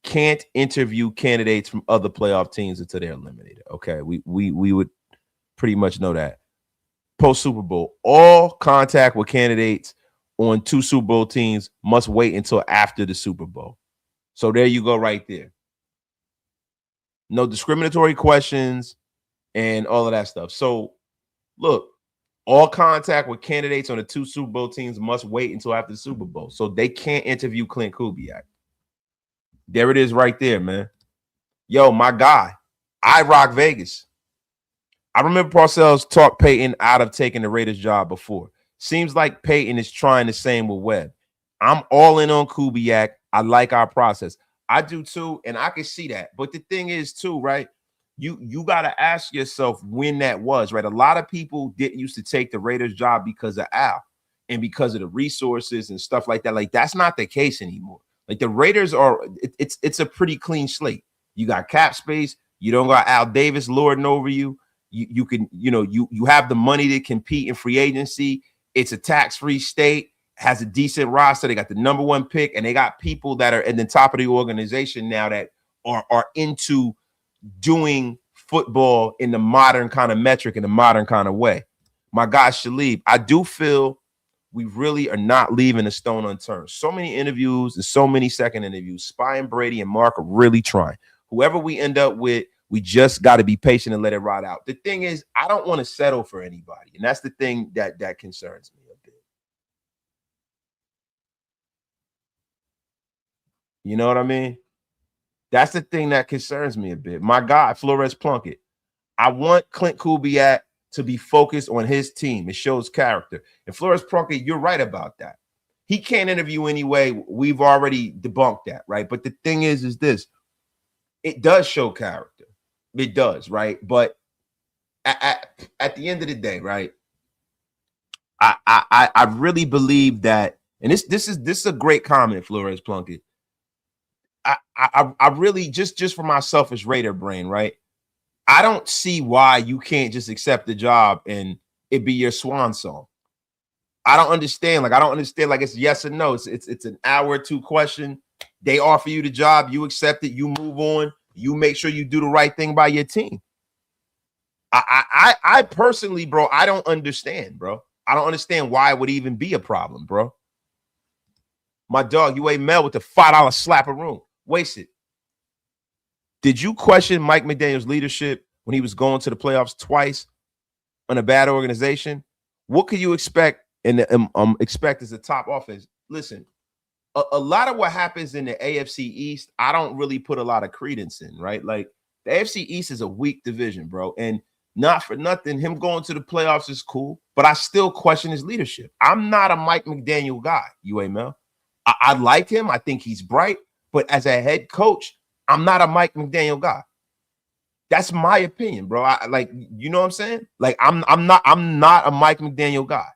[SPEAKER 1] can't interview candidates from other playoff teams until they're eliminated. Okay, we would pretty much know that. Post Super Bowl, all contact with candidates on 2 Super Bowl teams must wait until after the Super Bowl. So there you go, right there. No discriminatory questions and all of that stuff. So look, all contact with candidates on the 2 Super Bowl teams must wait until after the Super Bowl. So they can't interview Clint Kubiak. There it is right there, man. Yo, my guy, I rock Vegas. I remember Parcells talked Payton out of taking the Raiders job before. Seems like Payton is trying the same with Webb. I'm all in on Kubiak. I like our process. I do too, and I can see that. But the thing is too, right? You got to ask yourself when that was, right? A lot of people didn't used to take the Raiders job because of Al and because of the resources and stuff like that. Like that's not the case anymore. Like the Raiders are, it's a pretty clean slate. You got cap space. You don't got Al Davis lording over you. You can, you have the money to compete in free agency. It's a tax-free state, has a decent roster. They got the #1 pick, and they got people that are at the top of the organization now that are into doing football in the modern kind of metric, in the modern kind of way. My guy Shalib, I do feel we really are not leaving a stone unturned. So many interviews and so many second interviews. Spy and Brady and Mark are really trying. Whoever we end up with, we just got to be patient and let it ride out. The thing is, I don't want to settle for anybody. And that's the thing that concerns me a bit. You know what I mean? That's the thing that concerns me a bit. My guy, Flores Plunkett. I want Clint Kubiak to be focused on his team. It shows character. And Flores Plunkett, you're right about that. He can't interview anyway. We've already debunked that, right? But the thing is this. It does show character. It does, right? But at the end of the day, right? I really believe that, and this is a great comment, Flores Plunkett. I really just for my selfish Raider brain, right? I don't see why you can't just accept the job and it be your swan song. I don't understand. Like I don't understand. Like it's yes or no. It's an hour or two question. They offer you the job, you accept it, you move on. You make sure you do the right thing by your team. I personally, bro, I don't understand, bro. I don't understand why it would even be a problem, bro. My dog, you ain't Mel with the $5 slap a room. Wasted. Did you question Mike McDaniel's leadership when he was going to the playoffs twice on a bad organization? What could you expect expect as a top offense? Listen, a lot of what happens in the AFC East, I don't really put a lot of credence in, right? Like the AFC East is a weak division, bro. And not for nothing, him going to the playoffs is cool, but I still question his leadership. I'm not a Mike McDaniel guy, UAML. I like him. I think he's bright, but as a head coach, I'm not a Mike McDaniel guy. That's my opinion, bro. I like, you know what I'm saying? Like, I'm not a Mike McDaniel guy.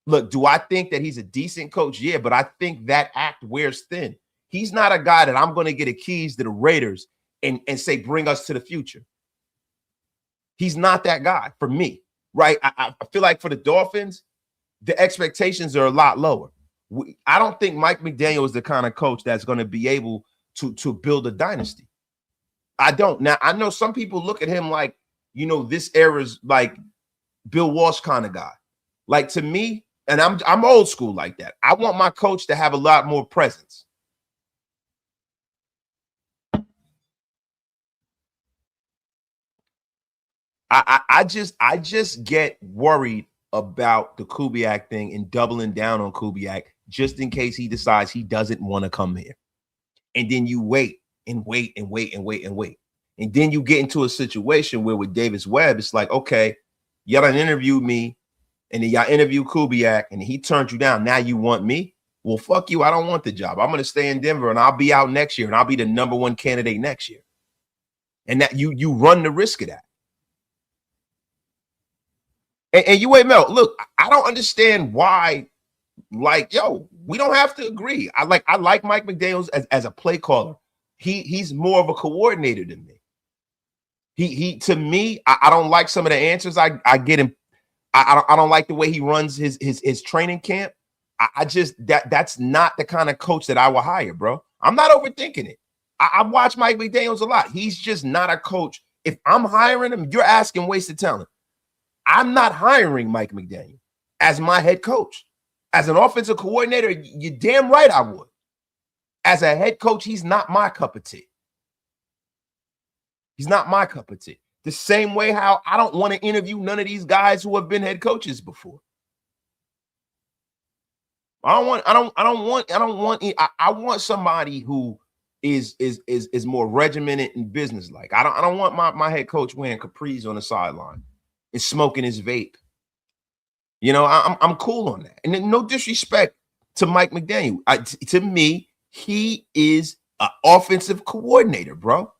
[SPEAKER 1] Look, do I think that he's a decent coach? Yeah, but I think that act wears thin. He's not a guy that I'm going to get the keys to the Raiders and say, bring us to the future. He's not that guy for me, right? I feel like for the Dolphins, the expectations are a lot lower. I don't think Mike McDaniel is the kind of coach that's going to be able to build a dynasty. I don't. Now, I know some people look at him like, this era's like Bill Walsh kind of guy. Like to me, and I'm old school like that. I want my coach to have a lot more presence. I just get worried about the Kubiak thing and doubling down on Kubiak just in case he decides he doesn't want to come here. And then you wait and wait and wait and wait and wait. And then you get into a situation where with Davis Webb, it's like, okay, y'all done interviewed me, and then y'all interviewed Kubiak, and he turned you down. Now you want me? Well, fuck you. I don't want the job. I'm going to stay in Denver, and I'll be out next year, and I'll be the number one candidate next year. And that you run the risk of that. And you wait, Mel. Look, I don't understand why. Like, yo, we don't have to agree. I like Mike McDaniel as a play caller. He's more of a coordinator than me. He to me, I don't like some of the answers I get him. I don't like the way he runs his training camp. I just that's not the kind of coach that I will hire, bro. I'm not overthinking it. I watch Mike McDaniels a lot. He's just not a coach. If I'm hiring him, you're asking wasted talent. I'm not hiring Mike McDaniel as my head coach. As an offensive coordinator, you're damn right I would. As a head coach, he's not my cup of tea. He's not my cup of tea. The same way how I don't want to interview none of these guys who have been head coaches before. I want somebody who is more regimented and businesslike. I don't want my head coach wearing capris on the sideline and smoking his vape. You know, I'm cool on that. And no disrespect to Mike McDaniel. To me, he is an offensive coordinator, bro.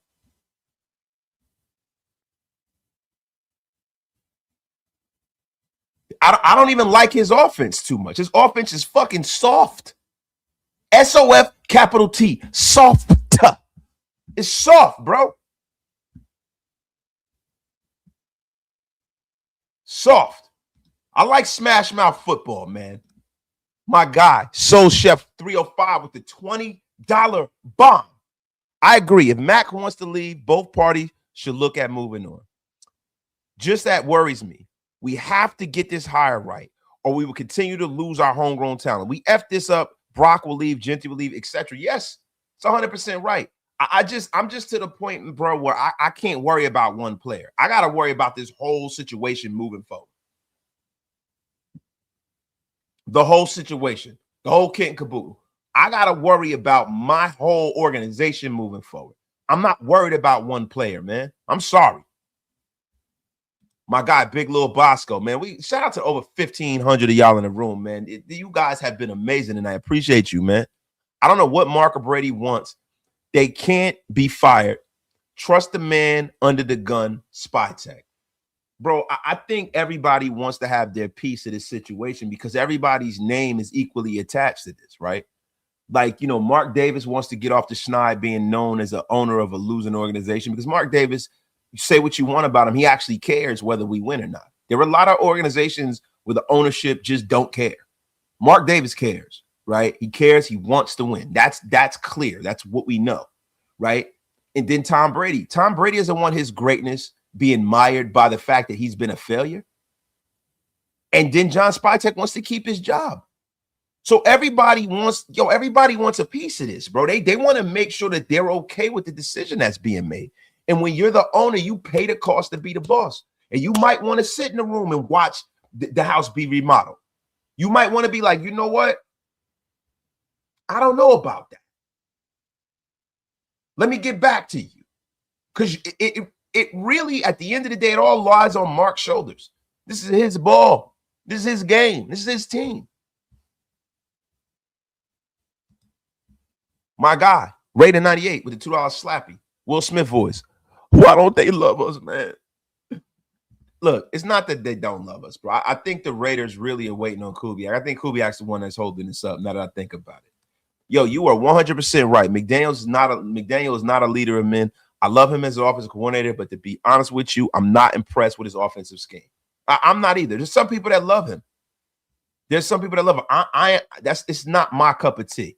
[SPEAKER 1] I don't even like his offense too much. His offense is fucking soft. SOF capital T. Soft. It's soft, bro. Soft. I like smash mouth football, man. My guy, Soul Chef 305 with the $20 bomb. I agree. If Mac wants to leave, both parties should look at moving on. Just that worries me. We have to get this hire right, or we will continue to lose our homegrown talent. We F this up, Brock will leave, Jeanty will leave, etc. Yes, it's 100% right. I'm just to the point, bro, where I can't worry about one player. I got to worry about this whole situation moving forward. The whole situation, the whole kit and caboodle. I got to worry about my whole organization moving forward. I'm not worried about one player, man. I'm sorry. My guy, Big Lil Bosco, man. We shout out to over 1,500 of y'all in the room, man. You guys have been amazing, and I appreciate you, man. I don't know what Mark or Brady wants. They can't be fired. Trust the man under the gun, spy tech. Bro, I think everybody wants to have their piece of this situation because everybody's name is equally attached to this, right? Like, you know, Mark Davis wants to get off the schneid being known as the owner of a losing organization because Mark Davis, you say what you want about him, he actually cares whether we win or not. There are a lot of organizations where the ownership just don't care. Mark Davis cares, right? He cares. He wants to win. That's clear. That's what we know, right? And then Tom Brady. Tom Brady doesn't want his greatness being mired by the fact that he's been a failure. And then John Spytek wants to keep his job. So everybody wants a piece of this, bro. They want to make sure that they're okay with the decision that's being made. And when you're the owner, you pay the cost to be the boss. And you might want to sit in the room and watch the house be remodeled. You might want to be like, you know what? I don't know about that. Let me get back to you. Because it really, at the end of the day, it all lies on Mark's shoulders. This is his ball. This is his game. This is his team. My guy, Raider 98 with the $2 slappy. Will Smith voice. Why don't they love us, man? Look, it's not that they don't love us, bro. I think the Raiders really are waiting on Kubiak. I think Kubiak's the one that's holding this up, now that I think about it. Yo, you are 100% right. McDaniel is not a leader of men. I love him as an offensive coordinator, but to be honest with you, I'm not impressed with his offensive scheme. I'm not either. There's some people that love him. There's some people that love him. It's not my cup of tea.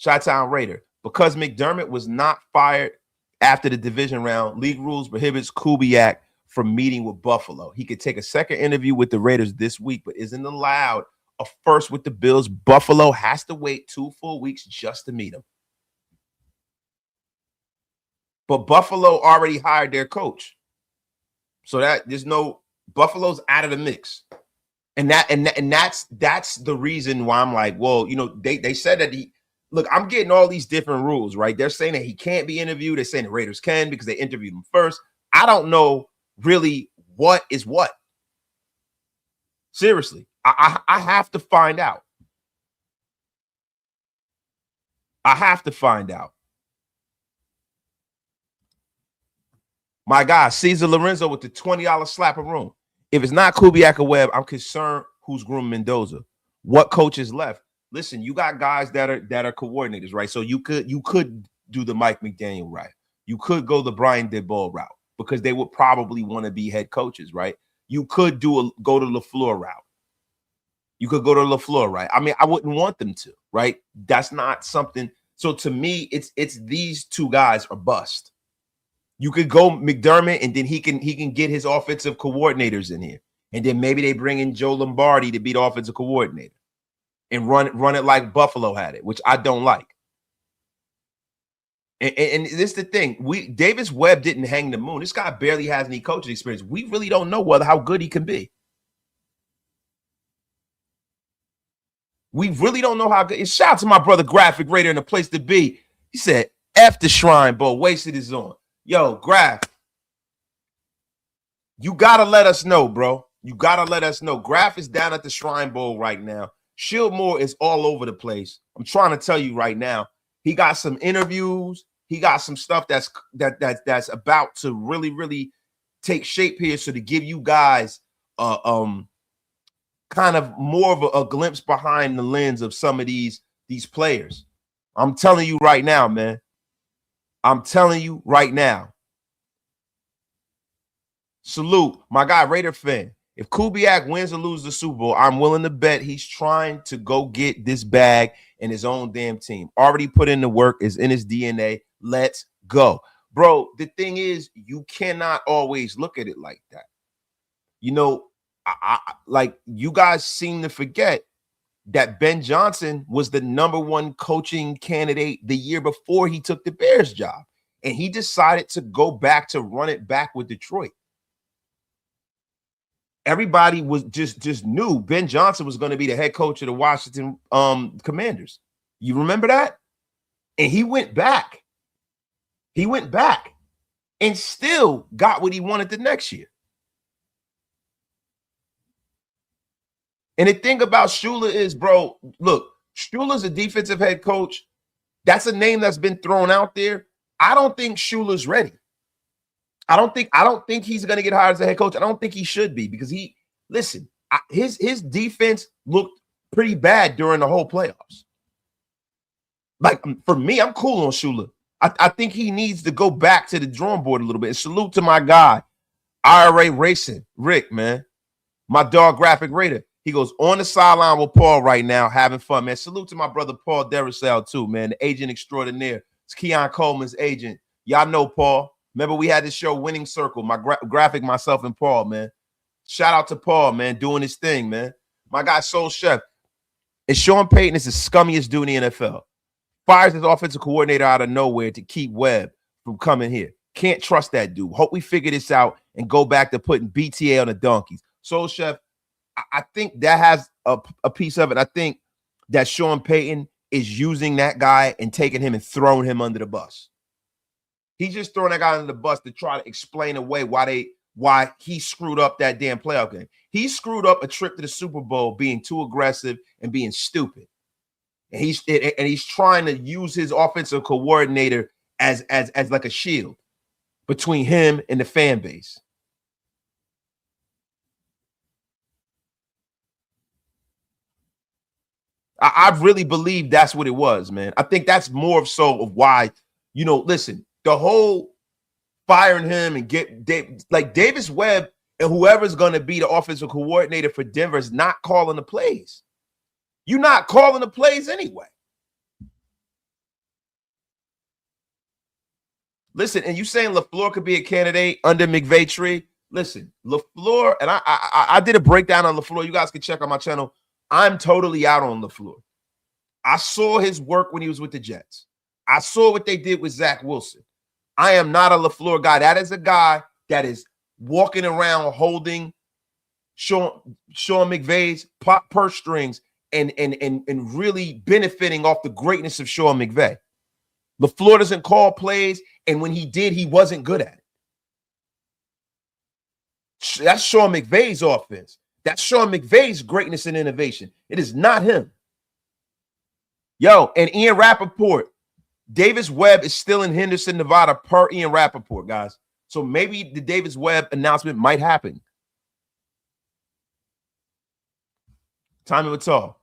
[SPEAKER 1] Chi-Town Raider. Because McDermott was not fired after the division round, league rules prohibits Kubiak from meeting with Buffalo. He could take a second interview with the Raiders this week, but isn't allowed a first with the Bills. Buffalo has to wait 2 full weeks just to meet him. But Buffalo already hired their coach. So that there's no Buffalo's out of the mix. And that's the reason why I'm like, well, they said that look, I'm getting all these different rules, right? They're saying that he can't be interviewed. They're saying the Raiders can because they interviewed him first. I don't know really what is what. Seriously, I have to find out. I have to find out. My guy, Cesar Lorenzo with the $20 slapper room. If it's not Kubiak or Webb, I'm concerned who's grooming Mendoza. What coach is left? Listen, you got guys that are coordinators, right? So you could do the Mike McDaniel route. You could go the Brian DeBoer route because they would probably want to be head coaches, right? You could go to LaFleur route. You could go to LaFleur, right? I mean, I wouldn't want them to, right? That's not something. So to me, it's these two guys are bust. You could go McDermott, and then he can get his offensive coordinators in here, and then maybe they bring in Joe Lombardi to be the offensive coordinator and run it like Buffalo had it, which I don't like. And this is the thing: Davis Webb didn't hang the moon. This guy barely has any coaching experience. We really don't know how good he can be. We really don't know how good. Shout out to my brother Graphic Raider in the place to be. He said, F the Shrine Bowl, wasted his on. Yo, Graph, you got to let us know, bro. You got to let us know. Graph is down at the Shrine Bowl right now. Shieldmore is all over the place. I'm trying to tell you right now. He got some interviews. He got some stuff that's about to really, really take shape here. So to give you guys kind of more of a glimpse behind the lens of some of these players. I'm telling you right now, man. I'm telling you right now. Salute, my guy, Raider fan. If Kubiak wins or loses the Super Bowl, I'm willing to bet he's trying to go get this bag in his own damn team. Already put in the work, is in his DNA. Let's go. Bro, the thing is, you cannot always look at it like that. I like you guys seem to forget that Ben Johnson was the #1 coaching candidate the year before he took the Bears job, and he decided to go back to run it back with Detroit. Everybody was just knew Ben Johnson was going to be the head coach of the Washington Commanders. You remember that? And he went back. He went back and still got what he wanted the next year. And the thing about Shula is, bro, look, Shula's a defensive head coach. That's a name that's been thrown out there. I don't think Shula's ready. I don't think he's going to get hired as a head coach. I don't think he should be because his defense looked pretty bad during the whole playoffs. Like, for me, I'm cool on Shula. I think he needs to go back to the drawing board a little bit. And salute to my guy, IRA Racing, Rick, man. My dog, Graphic Raider. He goes on the sideline with Paul right now, having fun, man. Salute to my brother Paul Derisell, too, man. The agent extraordinaire. It's Keon Coleman's agent. Y'all know Paul. Remember, we had this show, Winning Circle. My graphic, myself, and Paul, man. Shout out to Paul, man, doing his thing, man. My guy, Soul Chef. And Sean Payton is the scummiest dude in the NFL. Fires his offensive coordinator out of nowhere to keep Webb from coming here. Can't trust that dude. Hope we figure this out and go back to putting BTA on the donkeys. Soul Chef, I think that has a piece of it. I think that Sean Payton is using that guy and taking him and throwing him under the bus. He's just throwing that guy under the bus to try to explain away why he screwed up that damn playoff game. He screwed up a trip to the Super Bowl being too aggressive and being stupid. And he's trying to use his offensive coordinator as like a shield between him and the fan base. I really believe that's what it was, man. I think that's more so of why, listen, the whole firing him and Davis Webb and whoever's going to be the offensive coordinator for Denver is not calling the plays. You're not calling the plays anyway. Listen, and you saying LaFleur could be a candidate under McVay tree? Listen, LaFleur, and I did a breakdown on LaFleur. You guys can check on my channel. I'm totally out on LaFleur. I saw his work when he was with the Jets. I saw what they did with Zach Wilson. I am not a LaFleur guy. That is a guy that is walking around holding Sean McVay's purse strings and really benefiting off the greatness of Sean McVay. LaFleur doesn't call plays, and when he did, he wasn't good at it. That's Sean McVay's offense. That's Sean McVay's greatness and innovation. It is not him. Yo, and Ian Rappaport, Davis Webb is still in Henderson, Nevada, per Ian Rappaport, guys. So maybe the Davis Webb announcement might happen. Tommy Wittall.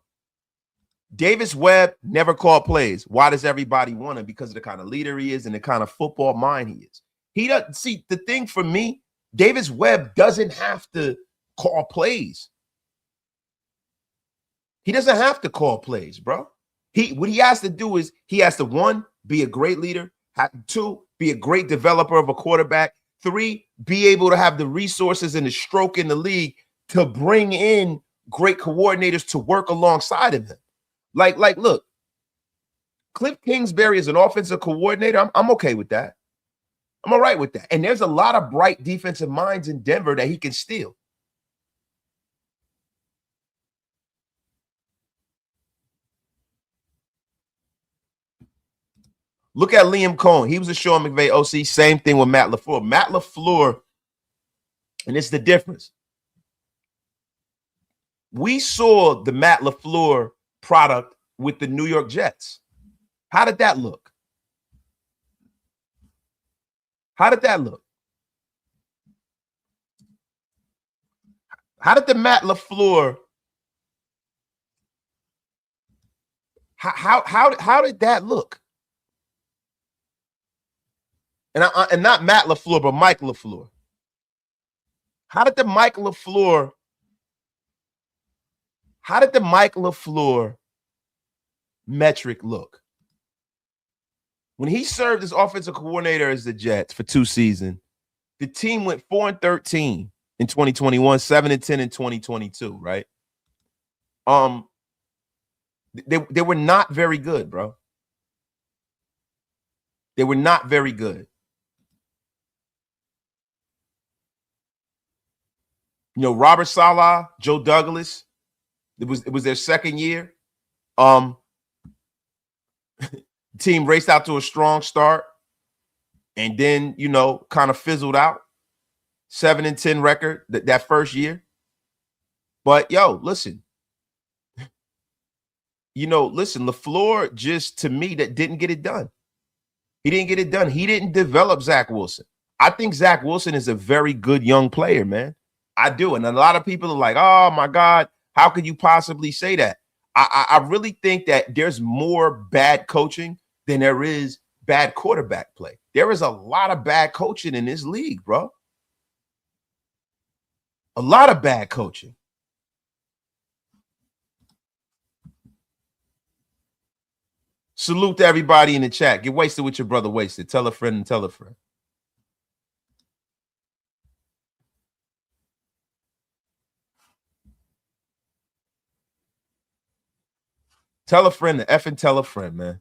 [SPEAKER 1] Davis Webb never called plays. Why does everybody want him? Because of the kind of leader he is and the kind of football mind he is. He doesn't see the thing for me. Davis Webb doesn't have to call plays. He doesn't have to call plays, bro. What he has to do is he has to, 1, be a great leader. 2, be a great developer of a quarterback. 3, be able to have the resources and the stroke in the league to bring in great coordinators to work alongside of him. Like, look, Cliff Kingsbury is an offensive coordinator. I'm okay with that. I'm all right with that. And there's a lot of bright defensive minds in Denver that he can steal. Look at Liam Cohen. He was a Sean McVay OC. Same thing with Matt LaFleur. Matt LaFleur, and it's the difference. We saw the Matt LaFleur product with the New York Jets. How did that look? How did that look? How did the Matt LaFleur? How did that look? And not Matt LaFleur, but Mike LaFleur. How did the Mike LaFleur metric look? When he served as offensive coordinator as the Jets for 2 seasons, the team went 4-13 in 2021, 7-10 in 2022, right? They were not very good, bro. They were not very good. You know, Robert Saleh, Joe Douglas, it was their second year. Team raced out to a strong start and then, you know, kind of fizzled out. 7-10 record that first year. But yo, listen. LaFleur just, to me, that didn't get it done. He didn't get it done. He didn't develop Zach Wilson. I think Zach Wilson is a very good young player, man. I do. And a lot of people are like, oh, my God, how could you possibly say that? I really think that there's more bad coaching than there is bad quarterback play. There is a lot of bad coaching in this league, bro. A lot of bad coaching. Salute to everybody in the chat. Get wasted with your brother Wasted. Tell a friend and tell a friend. Tell a friend to effing tell a friend, man.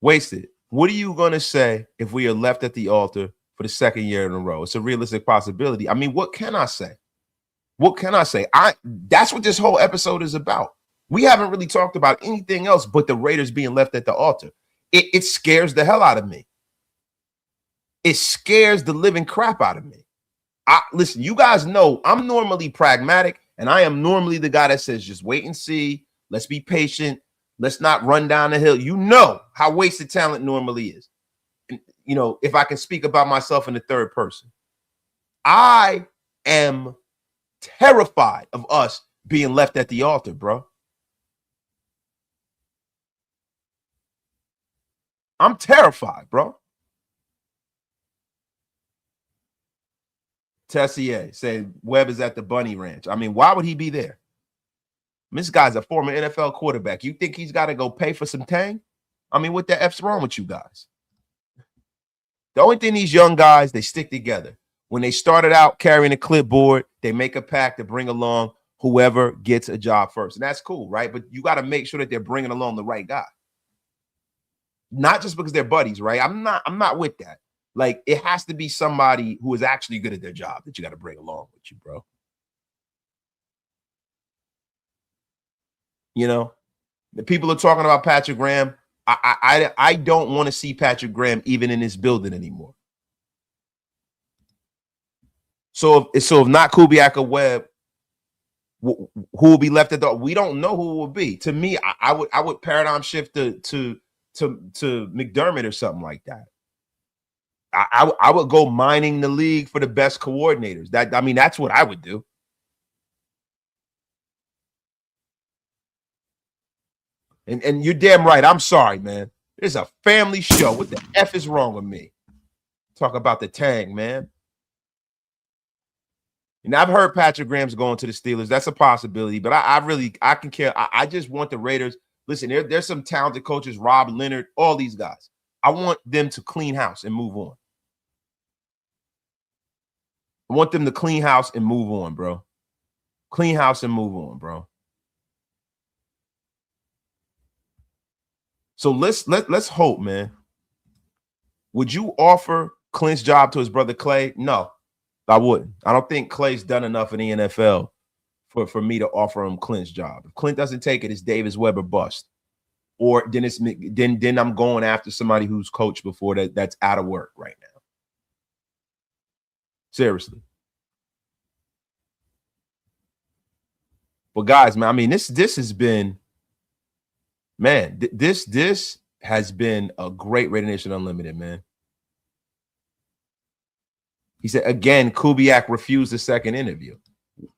[SPEAKER 1] Wasted. What are you going to say if we are left at the altar for the second year in a row? It's a realistic possibility. I mean, what can I say? What can I say? That's what this whole episode is about. We haven't really talked about anything else but the Raiders being left at the altar. It scares the hell out of me. It scares the living crap out of me. Listen, you guys know I'm normally pragmatic, and I am normally the guy that says just wait and see. Let's be patient. Let's not run down the hill. You know how wasted talent normally is. And, you know, if I can speak about myself in the third person, I am terrified of us being left at the altar, bro. I'm terrified, bro. Tessier saying Webb is at the Bunny Ranch. I mean, why would he be there? This guy's a former NFL quarterback. You think he's got to go pay for some tang? I mean, what the F's wrong with you guys? The only thing these young guys, they stick together. When they started out carrying a clipboard, they make a pact to bring along whoever gets a job first. And that's cool, right? But you got to make sure that they're bringing along the right guy. Not just because they're buddies, right? I'm not with that. Like, it has to be somebody who is actually good at their job that you got to bring along with you, bro. You know, the people are talking about Patrick Graham. I don't want to see Patrick Graham even in this building anymore. So if not Kubiak or Webb, who will be left at the? We don't know who it will be. To me, I would paradigm shift to McDermott or something like that. I would go mining the league for the best coordinators. That's what I would do. And you're damn right. I'm sorry, man. It's a family show. What the F is wrong with me? Talk about the Tang, man. And I've heard Patrick Graham's going to the Steelers. That's a possibility, but I can care. I just want the Raiders. Listen, there's some talented coaches, Rob Leonard, all these guys. I want them to clean house and move on. I want them to clean house and move on, bro. Clean house and move on, bro. So let's hope, man. Would you offer Clint's job to his brother Clay? No, I wouldn't. I don't think Clay's done enough in the NFL for me to offer him Clint's job. If Clint doesn't take it, it's Davis Webb or bust. Or then I'm going after somebody who's coached before that's out of work right now. Seriously. But guys, man, I mean, this has been, man, this has been a great Raider Nation Unlimited, man. He said, again, Kubiak refused the second interview.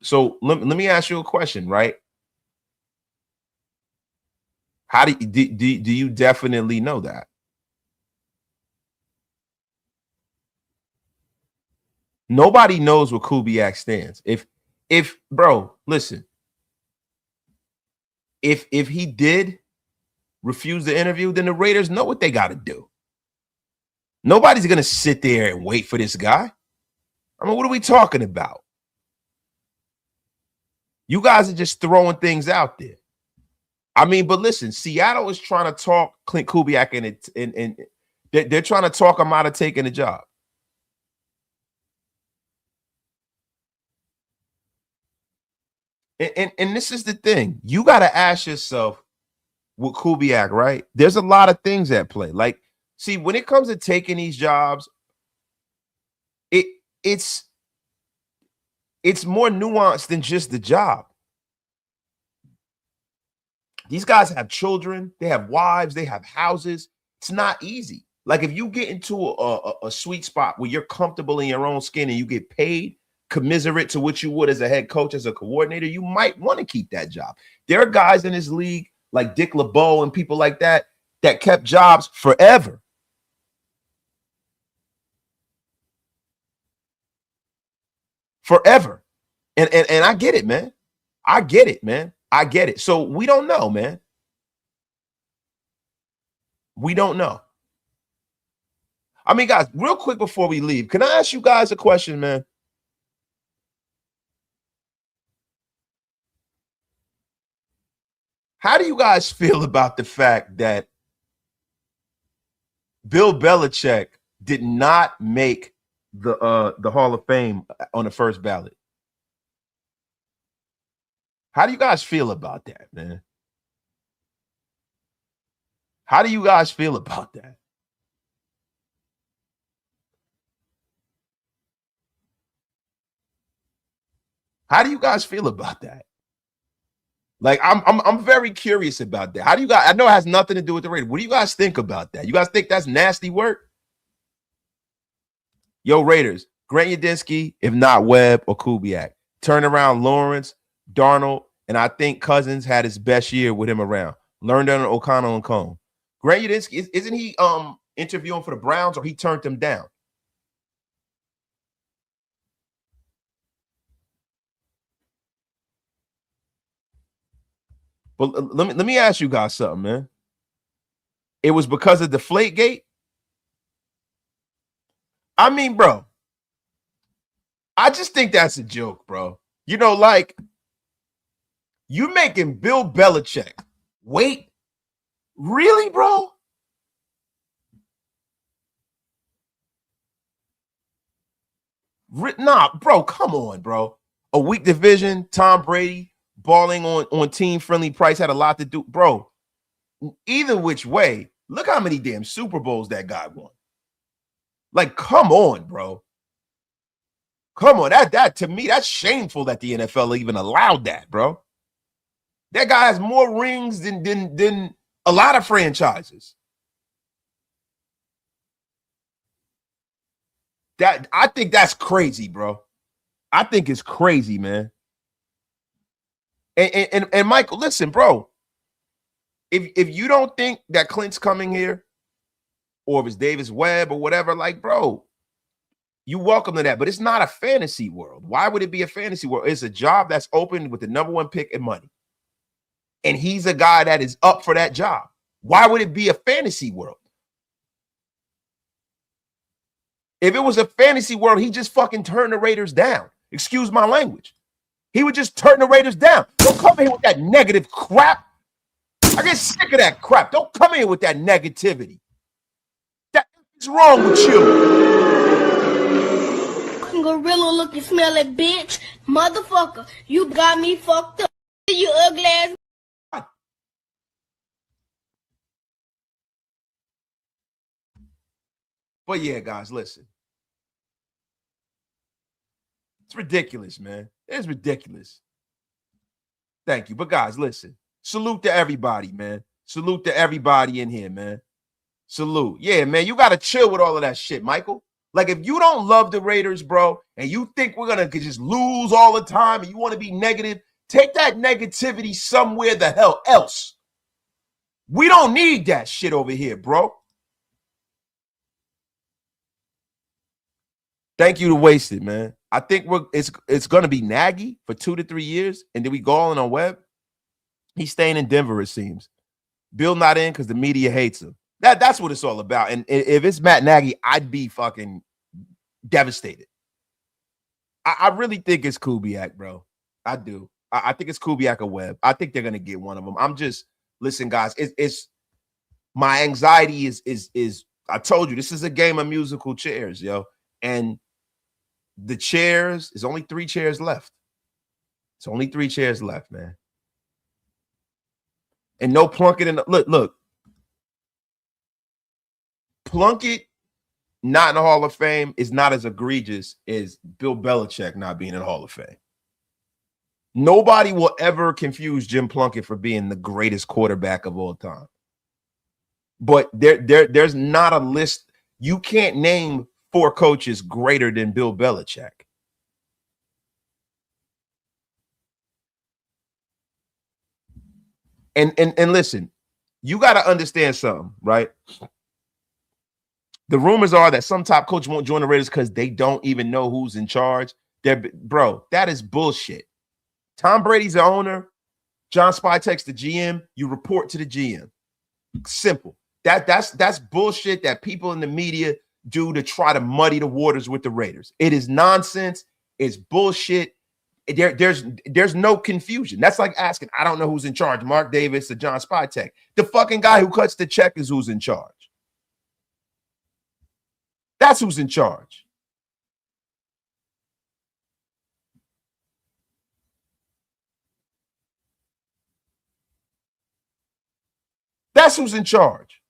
[SPEAKER 1] So let me ask you a question, right? How do you definitely know that? Nobody knows where Kubiak stands. If bro, listen. If he did refuse the interview, then the Raiders know what they got to do. Nobody's going to sit there and wait for this guy. I mean, what are we talking about? You guys are just throwing things out there. I mean, but listen, Seattle is trying to talk Clint Kubiak and they're trying to talk him out of taking the job. And this is the thing. You got to ask yourself with Kubiak, right? There's a lot of things at play. Like, see, when it comes to taking these jobs, it's more nuanced than just the job. These guys have children, they have wives, they have houses. It's not easy. Like, if you get into a sweet spot where you're comfortable in your own skin and you get paid commiserate to what you would as a head coach, as a coordinator, you might want to keep that job. There are guys in this league like Dick LeBeau and people like that kept jobs forever. Forever. And I get it, man. I get it, man. I get it. So we don't know, man. We don't know. I mean, guys, real quick before we leave, can I ask you guys a question, man? How do you guys feel about the fact that Bill Belichick did not make the Hall of Fame on the first ballot? How do you guys feel about that, man? How do you guys feel about that? How do you guys feel about that? Like, I'm very curious about that. How do you guys? I know it has nothing to do with the Raiders. What do you guys think about that? You guys think that's nasty work? Yo, Raiders, Grant Udinski, if not Webb or Kubiak. Turn around Lawrence, Darnold, and I think Cousins had his best year with him around. Learned under O'Connell and Cone. Grant Udinski, isn't he interviewing for the Browns, or he turned them down? But let me ask you guys something, man. It was because of Deflategate? I mean, bro, I just think that's a joke, bro. You know, like, you making Bill Belichick wait? Really, bro? Nah, bro, come on, bro. A weak division, Tom Brady balling on team-friendly price had a lot to do. Bro, either which way, look how many damn Super Bowls that guy won. Like, come on, bro. Come on. That to me, that's shameful that the NFL even allowed that, bro. That guy has more rings than a lot of franchises. I think that's crazy, bro. I think it's crazy, man. And Michael, listen, bro. If you don't think that Clint's coming here, or if it's Davis Webb or whatever, like, bro, you welcome to that. But it's not a fantasy world. Why would it be a fantasy world? It's a job that's open with the #1 pick and money. And he's a guy that is up for that job. Why would it be a fantasy world? If it was a fantasy world, he just fucking turn the Raiders down. Excuse my language. He would just turn the Raiders down. Don't come here with that negative crap. I get sick of that crap. Don't come here with that negativity. What's wrong with you?
[SPEAKER 3] Gorilla looking smelly bitch. Motherfucker, you got me fucked up. You ugly ass.
[SPEAKER 1] But yeah, guys, listen. It's ridiculous, man. It's ridiculous. Thank you. But guys, listen. Salute to everybody, man. Salute to everybody in here, man. Salute. Yeah, man, you got to chill with all of that shit, Michael. Like, if you don't love the Raiders, bro, and you think we're going to just lose all the time and you want to be negative, take that negativity somewhere the hell else. We don't need that shit over here, bro. Thank you to Wasted, man. I think it's going to be Nagy for 2 to 3 years, and then we go all in on Webb. He's staying in Denver, it seems. Bill not in because the media hates him. That's what it's all about. And if it's Matt Nagy, I'd be fucking devastated. I really think it's Kubiak, bro. I do. I think it's Kubiak or Webb. I think they're gonna get one of them. I'm just listen, guys. It's my anxiety is. I told you this is a game of musical chairs, yo. And the chairs is only 3 chairs left. It's only 3 chairs left, man. And no Plunkett in the look. Plunkett not in the Hall of Fame is not as egregious as Bill Belichick not being in the Hall of Fame. Nobody will ever confuse Jim Plunkett for being the greatest quarterback of all time. But there's not a list. You can't name 4 coaches greater than Bill Belichick. And listen, you got to understand something, right? The rumors are that some top coach won't join the Raiders because they don't even know who's in charge. Bro, that is bullshit. Tom Brady's the owner. John Spytek's the GM. You report to the GM. Simple. That's bullshit that people in the media do to try to muddy the waters with the Raiders. It is nonsense. It's bullshit. There's no confusion. That's like asking, I don't know who's in charge, Mark Davis or John Spytek. The fucking guy who cuts the check is who's in charge. That's who's in charge. That's who's in charge.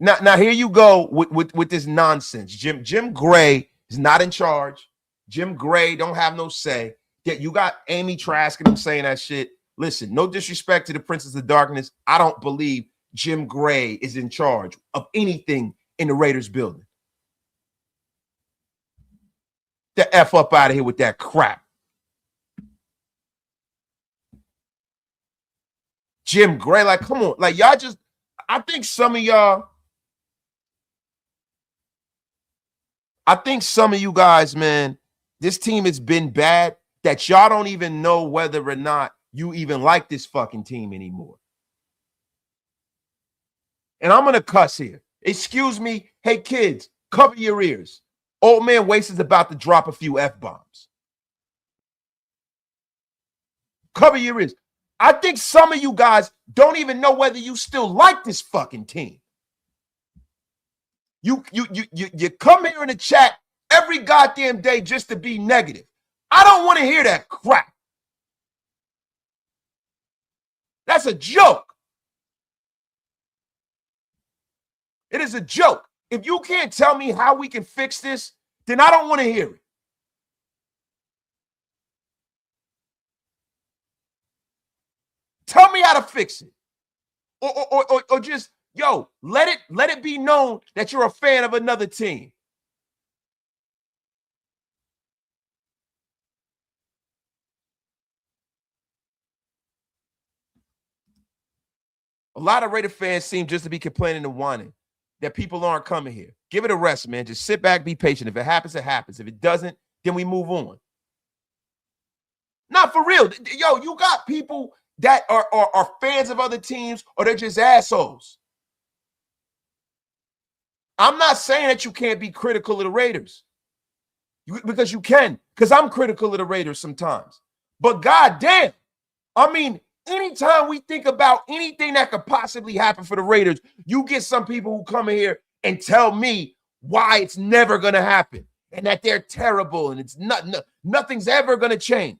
[SPEAKER 1] Now here you go with this nonsense. Jim Gray is not in charge. Jim Gray don't have no say. Yet you got Amy Trask and them saying that shit. Listen, no disrespect to the Princess of Darkness. I don't believe Jim Gray is in charge of anything in the Raiders building. The F up out of here with that crap. Jim Gray, like, come on. Like, y'all just, I think some of you guys, man, this team has been bad that y'all don't even know whether or not you even like this fucking team anymore. And I'm going to cuss here. Excuse me. Hey, kids, cover your ears. Old man Waste is about to drop a few F-bombs. Cover your ears. I think some of you guys don't even know whether you still like this fucking team. You come here in the chat every goddamn day just to be negative. I don't want to hear that crap. That's a joke. It is a joke. If you can't tell me how we can fix this, then I don't want to hear it. Tell me how to fix it. Or just, yo, let it be known that you're a fan of another team. A lot of Raider fans seem just to be complaining and whining that people aren't coming here. Give it a rest, man. Just sit back, be patient. If it happens, it happens. If it doesn't, then we move on. Not for real. Yo, you got people that are fans of other teams, or they're just assholes. I'm not saying that you can't be critical of the Raiders. Because you can. Because I'm critical of the Raiders sometimes. But goddamn, I mean, anytime we think about anything that could possibly happen for the Raiders, you get some people who come in here and tell me why it's never going to happen and that they're terrible and it's nothing's ever going to change.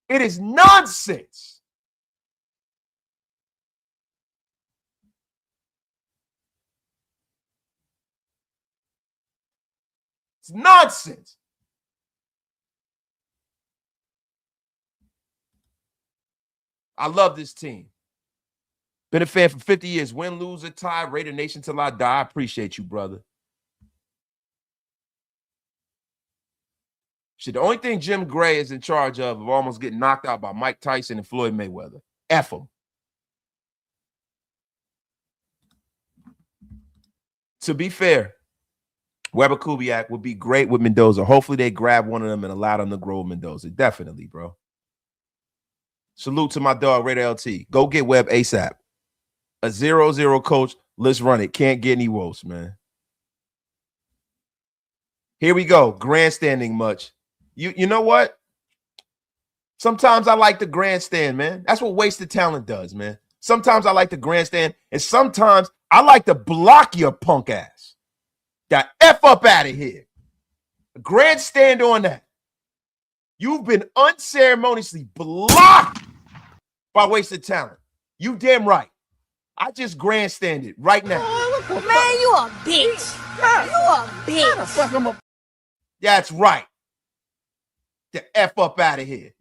[SPEAKER 1] It is nonsense. It's nonsense. I love this team. Been a fan for 50 years. Win, lose, or tie. Raider Nation till I die. I appreciate you, brother. Shit, the only thing Jim Gray is in charge of almost getting knocked out by Mike Tyson and Floyd Mayweather. F him. To be fair, Webb Kubiack would be great with Mendoza. Hopefully they grab one of them and allow them to grow Mendoza. Definitely, bro. Salute to my dog, Raider LT. Go get Webb ASAP. A 0-0 coach. Let's run it. Can't get any worse, man. Here we go. Grandstanding much. You know what? Sometimes I like the grandstand, man. That's what wasted talent does, man. Sometimes I like the grandstand, and sometimes I like to block your punk ass. Got F up out of here. Grandstand on that. You've been unceremoniously blocked by wasted talent. You damn right. I just grandstanded right now.
[SPEAKER 3] Man, you a bitch. You a bitch.
[SPEAKER 1] That's right. The F up out of here.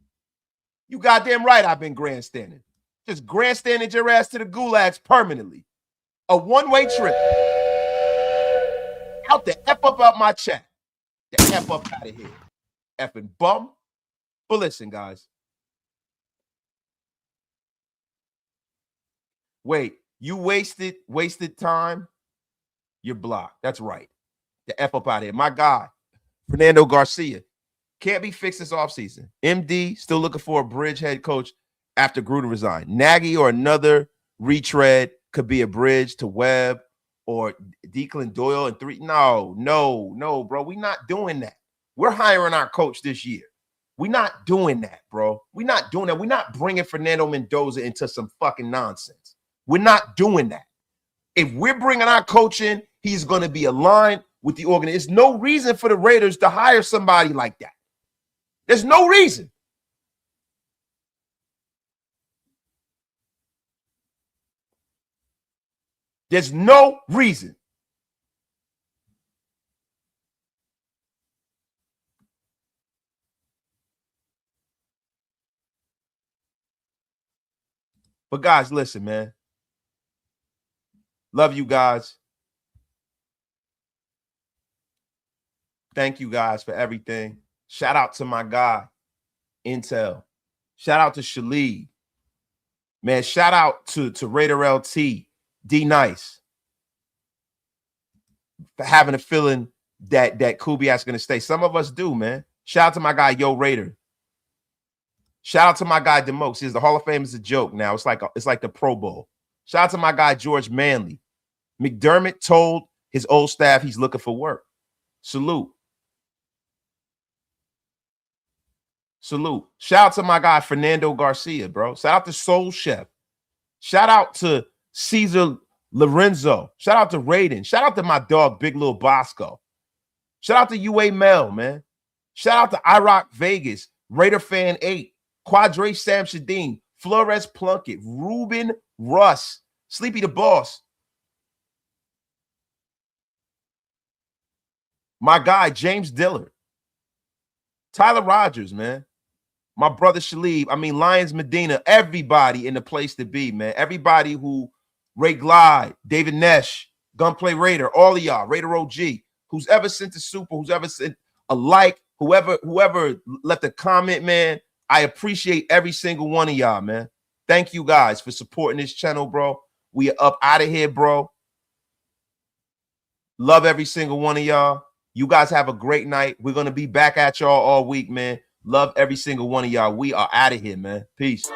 [SPEAKER 1] You goddamn right I've been grandstanding. Just grandstanded your ass to the gulags permanently. A one-way trip. Out the F up out my chat. The F up out of here. Effing bum. But listen, guys. Wait, you wasted time? You're blocked. That's right. The F up out of here. My guy, Fernando Garcia. Can't be fixed this offseason. MD still looking for a bridge head coach after Gruden resigned. Nagy or another retread could be a bridge to Webb or Declan Doyle and three. No, bro. We're not doing that. We're hiring our coach this year. We're not doing that, bro. We're not doing that. We're not bringing Fernando Mendoza into some fucking nonsense. We're not doing that. If we're bringing our coach in, he's going to be aligned with the organization. There's no reason for the Raiders to hire somebody like that. There's no reason. There's no reason. But guys, listen, man. Love you guys. Thank you guys for everything. Shout out to my guy, Intel. Shout out to Shalid. Man, shout out to Raider LT, D Nice. For having a feeling that Kubiak's going to stay. Some of us do, man. Shout out to my guy, Yo Raider. Shout out to my guy, DeMoke. See, the Hall of Fame is a joke now. It's like the Pro Bowl. Shout out to my guy, George Manley. McDermott told his old staff he's looking for work. Salute. Salute. Shout out to my guy, Fernando Garcia, bro. Shout out to Soul Chef. Shout out to Caesar Lorenzo. Shout out to Raiden. Shout out to my dog, Big Lil Bosco. Shout out to UA Mel, man. Shout out to iRock Vegas, Raider Fan 8, Quadre Sam Shadeen, Flores Plunkett, Ruben Russ, Sleepy the Boss. My guy, James Dillard. Tyler Rogers, man. My brother Shalib. I mean, Lions Medina. Everybody in the place to be, man. Everybody who Ray Glide, David Nesh, Gunplay Raider, all of y'all, Raider OG, who's ever sent a super, who's ever sent a like, whoever left a comment, man. I appreciate every single one of y'all, man. Thank you guys for supporting this channel, bro. We are up out of here, bro. Love every single one of y'all. You guys have a great night. We're going to be back at y'all all week, man. Love every single one of y'all. We are out of here, man. Peace.